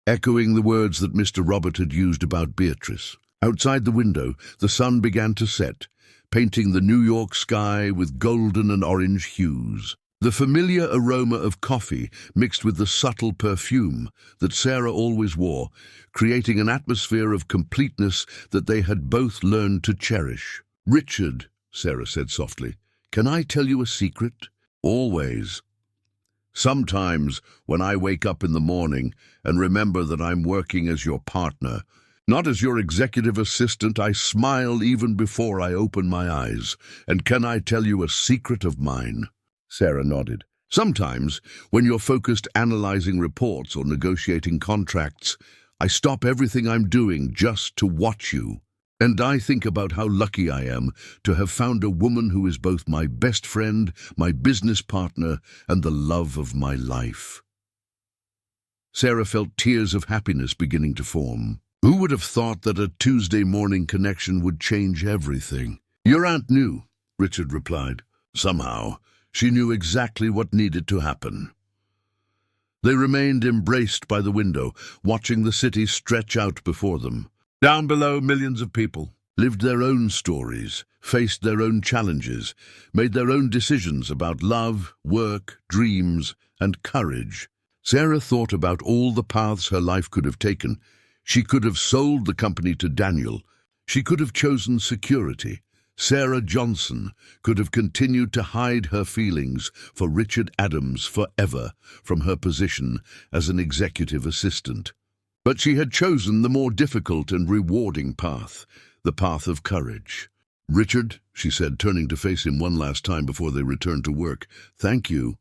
[SPEAKER 1] echoing the words that Mr. Robert had used about Beatrice. Outside the window, the sun began to set, painting the New York sky with golden and orange hues. The familiar aroma of coffee mixed with the subtle perfume that Sarah always wore, creating an atmosphere of completeness that they had both learned to cherish. "Richard," Sarah said softly, "can I tell you a secret?" "Always." "Sometimes, when I wake up in the morning and remember that I'm working as your partner, not as your executive assistant, I smile even before I open my eyes. And can I tell you a secret of mine?" Sarah nodded. "Sometimes, when you're focused analyzing reports or negotiating contracts, I stop everything I'm doing just to watch you. And I think about how lucky I am to have found a woman who is both my best friend, my business partner, and the love of my life." Sarah felt tears of happiness beginning to form. Who would have thought that a Tuesday morning connection would change everything? "Your aunt knew," Richard replied. "Somehow. She knew exactly what needed to happen." They remained embraced by the window, watching the city stretch out before them. Down below, millions of people lived their own stories, faced their own challenges, made their own decisions about love, work, dreams, and courage. Sarah thought about all the paths her life could have taken. She could have sold the company to Daniel. She could have chosen security. Sarah Johnson could have continued to hide her feelings for Richard Adams forever from her position as an executive assistant. But she had chosen the more difficult and rewarding path, the path of courage. "Richard," she said, turning to face him one last time before they returned to work, "thank you."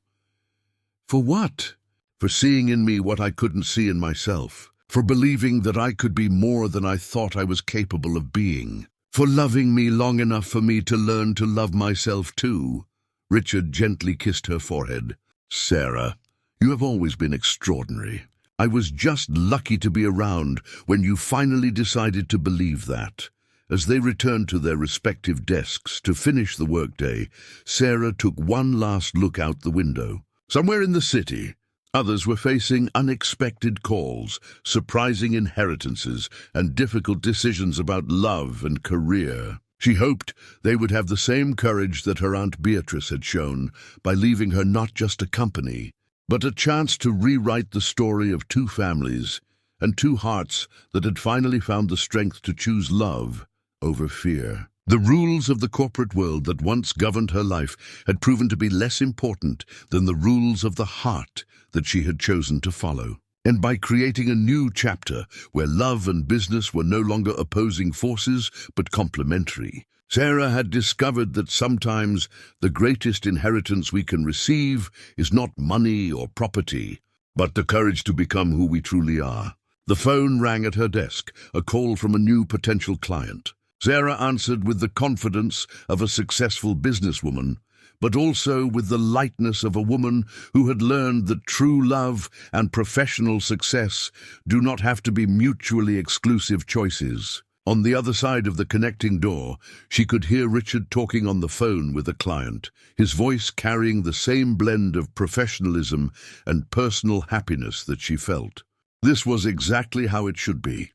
[SPEAKER 1] "For what?" "For seeing in me what I couldn't see in myself. For believing that I could be more than I thought I was capable of being. For loving me long enough for me to learn to love myself too." Richard gently kissed her forehead. "Sarah, you have always been extraordinary. I was just lucky to be around when you finally decided to believe that." As they returned to their respective desks to finish the workday, Sarah took one last look out the window. Somewhere in the city, others were facing unexpected calls, surprising inheritances, and difficult decisions about love and career. She hoped they would have the same courage that her Aunt Beatrice had shown by leaving her not just a company, but a chance to rewrite the story of 2 families and 2 hearts that had finally found the strength to choose love over fear. The rules of the corporate world that once governed her life had proven to be less important than the rules of the heart that she had chosen to follow. And by creating a new chapter where love and business were no longer opposing forces but complementary, Sarah had discovered that sometimes the greatest inheritance we can receive is not money or property, but the courage to become who we truly are. The phone rang at her desk, a call from a new potential client. Sarah answered with the confidence of a successful businesswoman, but also with the lightness of a woman who had learned that true love and professional success do not have to be mutually exclusive choices. On the other side of the connecting door, she could hear Richard talking on the phone with a client, his voice carrying the same blend of professionalism and personal happiness that she felt. This was exactly how it should be.